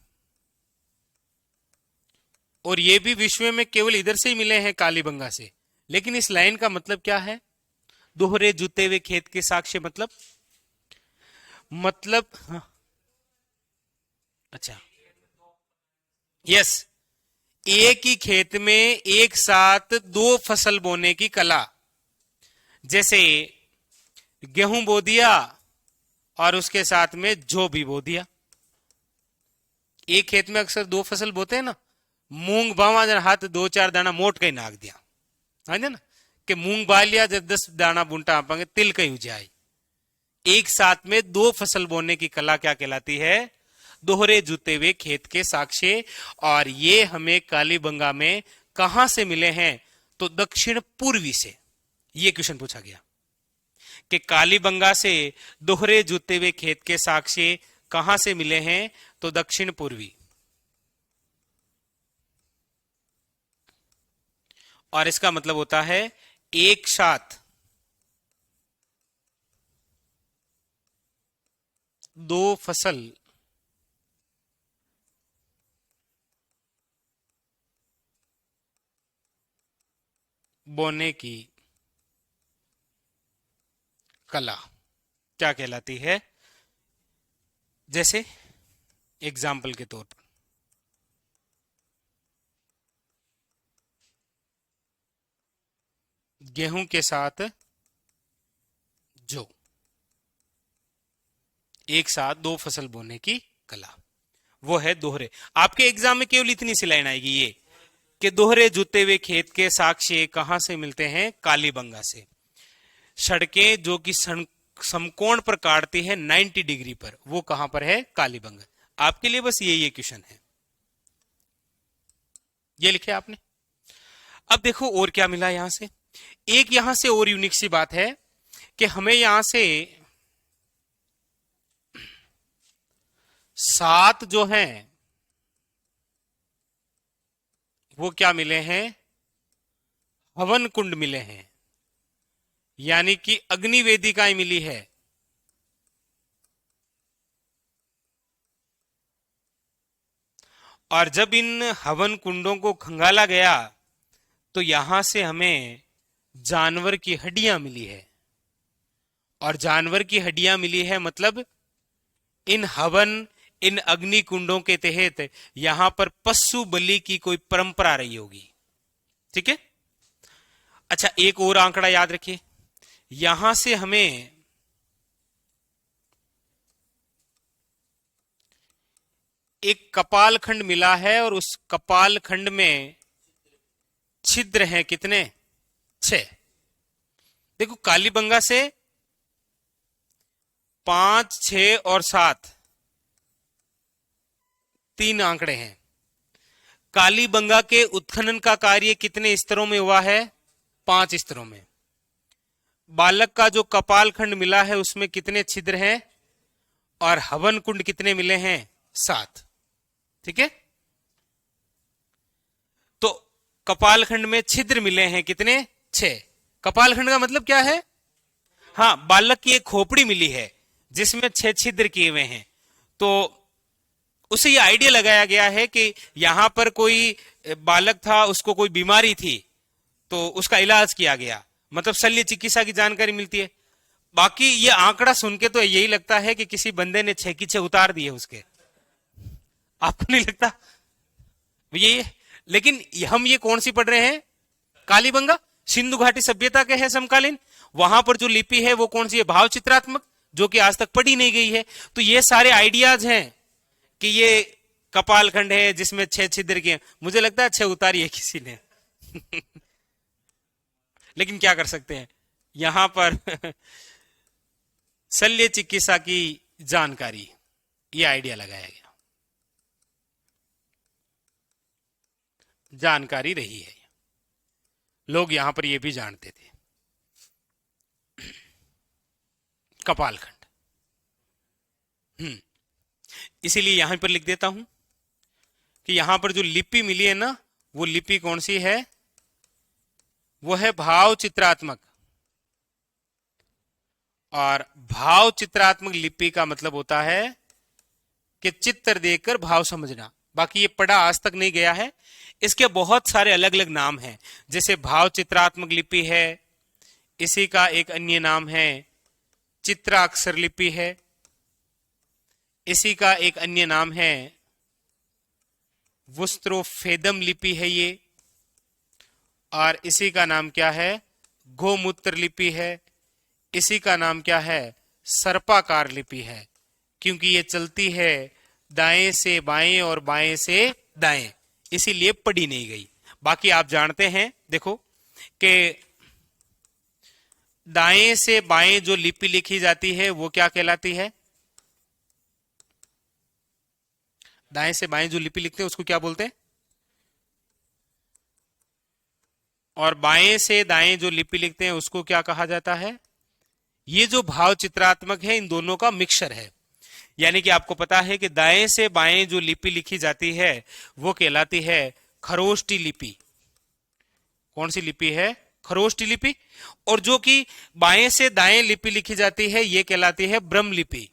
और ये भी विश्व में केवल इधर से ही मिले हैं, कालीबंगा से। लेकिन इस लाइन का मतलब क्या है? दोहरे जूते हुए खेत के साक्ष्य मतलब हाँ, अच्छा, यस, एक ही खेत में एक साथ दो फसल बोने की कला। जैसे गेहूं बो दिया और उसके साथ में जौ भी बो दिया। एक खेत में अक्सर दो फसल बोते हैं ना, मूंग बावा जन हाथ दो चार दाना मोट कहीं नाक दिया, हाँ ना, कि मूंग बा लिया जब 10 दाना बुंटा पाएंगे तिल कहीं उजाई। एक साथ में दो फसल बोने की कला क्या कहलाती है? दोहरे जुते हुए खेत के साक्ष्य। और ये हमें कालीबंगा में कहां से मिले हैं? तो दक्षिण पूर्वी से। ये क्वेश्चन पूछा गया कि कालीबंगा से दोहरे जुते हुए खेत के साक्ष्य कहां से मिले हैं? तो दक्षिण पूर्वी। और इसका मतलब होता है एक साथ दो फसल बोने की कला क्या कहलाती है? जैसे एग्जाम्पल के तौर पर गेहूं के साथ जो एक साथ दो फसल बोने की कला, वो है दोहरे। आपके एग्जाम में केवल इतनी सी लाइन आएगी ये कि दोहरे जुते हुए खेत के साक्ष्य कहां से मिलते हैं? कालीबंगा से। सड़कें जो कि समकोण पर काटती है 90 डिग्री पर, वो कहां पर है? कालीबंगा। आपके लिए बस ये क्वेश्चन है, ये लिखे आपने। अब देखो और क्या मिला यहां से। एक यहां से और यूनिक सी बात है कि हमें यहां से 7 जो हैं वो क्या मिले हैं? हवन कुंड मिले हैं, यानी कि अग्नि वेदिकाएं मिली है। और जब इन हवन कुंडों को खंगाला गया तो यहां से हमें जानवर की हड्डियां मिली है। और जानवर की हड्डियां मिली है मतलब इन हवन, इन अग्नि कुंडों के तहत यहां पर पशु बलि की कोई परंपरा रही होगी। ठीक है। अच्छा, एक और आंकड़ा याद रखिए, यहां से हमें एक कपाल खंड मिला है और उस कपाल खंड में छिद्र हैं कितने? 6। देखो कालीबंगा से 5, 6 और 7 3 आंकड़े हैं। कालीबंगा के उत्खनन का कार्य कितने स्तरों में हुआ है? 5 स्तरों में। बालक का जो कपाल खंड मिला है उसमें कितने छिद्र हैं? और हवन कुंड कितने मिले हैं? 7। ठीक है। तो कपाल खंड में छिद्र मिले हैं कितने? 6। कपाल खंड का मतलब क्या है? हाँ, बालक की एक खोपड़ी मिली है जिसमें 6 छिद्र किए हुए हैं। तो उसे यह आइडिया लगाया गया है कि यहां पर कोई बालक था, उसको कोई बीमारी थी तो उसका इलाज किया गया, मतलब शल्य चिकित्सा की जानकारी मिलती है। बाकी ये आंकड़ा सुन के तो यही लगता है कि किसी बंदे ने 6 की 6 उतार दिए उसके। आपको नहीं लगता ये? लेकिन हम ये कौन सी पढ़ रहे हैं? कालीबंगा, सिंधु घाटी सभ्यता के है समकालीन। वहां पर जो लिपि है वो कौन सी है? भाव चित्रात्मक, जो कि आज तक पढ़ी नहीं गई है। तो ये सारे आइडियाज हैं कि ये कपाल खंड है जिसमें 6 छिद्र के। मुझे लगता है 6 उतारी है किसी ने। लेकिन क्या कर सकते हैं, यहां पर शल्य चिकित्सा की जानकारी, ये आइडिया लगाया गया, जानकारी रही है, लोग यहां पर ये भी जानते थे। कपालखंड। इसीलिए यहां पर लिख देता हूं कि यहां पर जो लिपि मिली है ना, वो लिपि कौन सी है? वो है भाव चित्रात्मक। और भाव चित्रात्मक लिपि का मतलब होता है कि चित्र देखकर भाव समझना। बाकी ये पढ़ा आज तक नहीं गया है। इसके बहुत सारे अलग अलग नाम हैं, जैसे भाव चित्रात्मक लिपि है, इसी का एक अन्य नाम है चित्राक्षर लिपि है, इसी का एक अन्य नाम है वस्त्रोफेदम लिपि है ये, और इसी का नाम क्या है? गोमूत्र लिपि है। इसी का नाम क्या है? सर्पाकार लिपि है, क्योंकि ये चलती है दाएं से बाएं और बाएं से दाएं, इसीलिए पढ़ी नहीं गई। बाकी आप जानते हैं, देखो कि दाएं से बाएं जो लिपि लिखी जाती है वो क्या कहलाती है? दाएं से बाएं जो लिपि लिखते हैं उसको क्या बोलते हैं? और बाएं से दाएं जो लिपि लिखते हैं उसको क्या कहा जाता है? ये जो भाव चित्रात्मक है इन दोनों का मिक्सचर है। यानी कि आपको पता है कि दाएं से बाएं जो लिपि लिखी जाती है वो कहलाती है खरोष्टी लिपि। कौन सी लिपि है? खरोष्टी लिपि। और जो कि बाएं से दाएं लिपि लिखी जाती है ये कहलाती है ब्रह्म लिपि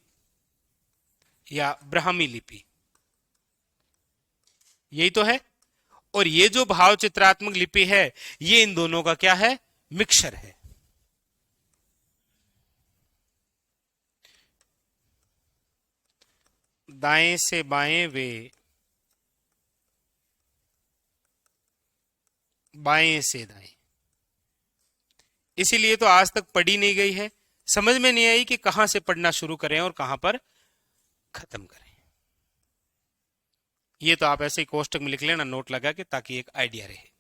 या ब्राह्मी लिपि। यही तो है। और ये जो भाव चित्रात्मक लिपि है ये इन दोनों का क्या है, मिक्सचर है। दाएं से बाएं वे, बाएं से दाएं, इसीलिए तो आज तक पढ़ी नहीं गई है, समझ में नहीं आई कि कहां से पढ़ना शुरू करें और कहां पर खत्म करें। ये तो आप ऐसे ही कोष्टक में लिख लेना नोट लगा के, ताकि एक आइडिया रहे।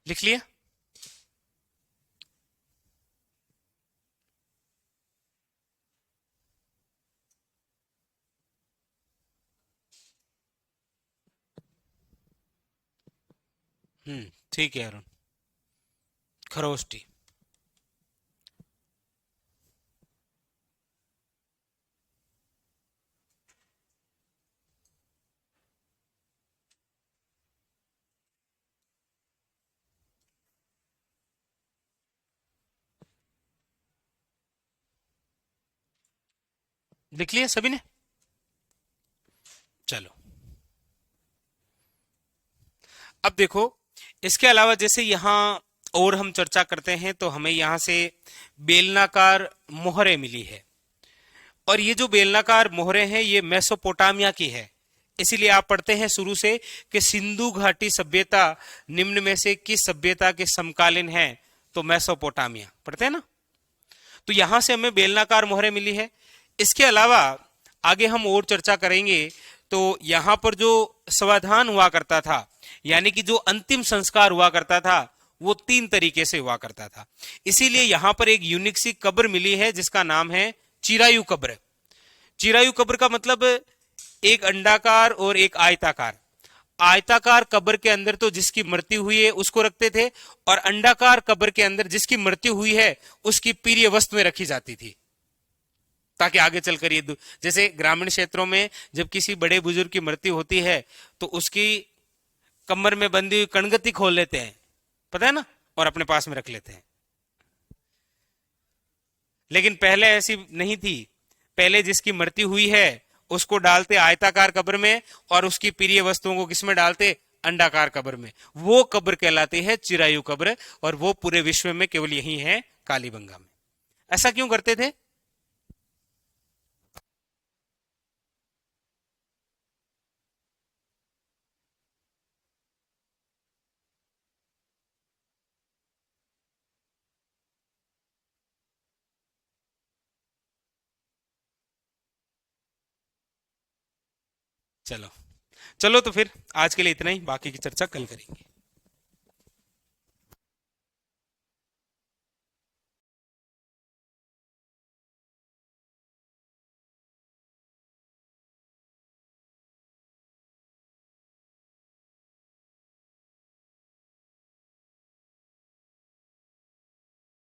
लिख लिया? ठीक है अरुण। खरोष्टी। लिख लिया सभी ने? चलो अब देखो, इसके अलावा जैसे यहां और हम चर्चा करते हैं तो हमें यहां से बेलनाकार मोहरें मिली है, और ये जो बेलनाकार मोहरें हैं ये मेसोपोटामिया की है। इसीलिए आप पढ़ते हैं शुरू से कि सिंधु घाटी सभ्यता निम्न में से किस सभ्यता के समकालीन है, तो मेसोपोटामिया पढ़ते हैं ना। तो यहां से हमें बेलनाकार मोहरें मिली है। इसके अलावा आगे हम और चर्चा करेंगे, तो यहां पर जो समाधान हुआ करता था, यानी कि जो अंतिम संस्कार हुआ करता था, वो 3 तरीके से हुआ करता था। इसीलिए यहां पर एक यूनिक सी कब्र मिली है जिसका नाम है चिरायु कब्र। चिरायु कब्र का मतलब एक अंडाकार और एक आयताकार। आयताकार कब्र के अंदर तो जिसकी मृत्यु हुई है उसको रखते थे, और अंडाकार कब्र के अंदर जिसकी मृत्यु हुई है उसकी प्रिय वस्तु में रखी जाती थी, ताकि आगे चलकर ये जैसे ग्रामीण क्षेत्रों में जब किसी बड़े बुजुर्ग की मृत्यु होती है तो उसकी कमर में बंधी हुई कणगति खोल लेते हैं, पता है ना, और अपने पास में रख लेते हैं। लेकिन पहले ऐसी नहीं थी। पहले जिसकी मृत्यु हुई है उसको डालते आयताकार कब्र में, और उसकी प्रिय वस्तुओं को किसमें डालते, अंडाकार कब्र में। वो कब्र कहलाती है चिरायु कब्र, और वो पूरे विश्व में केवल यही है, कालीबंगा में। ऐसा क्यों करते थे? चलो चलो, तो फिर आज के लिए इतना ही, बाकी की चर्चा कल करेंगे।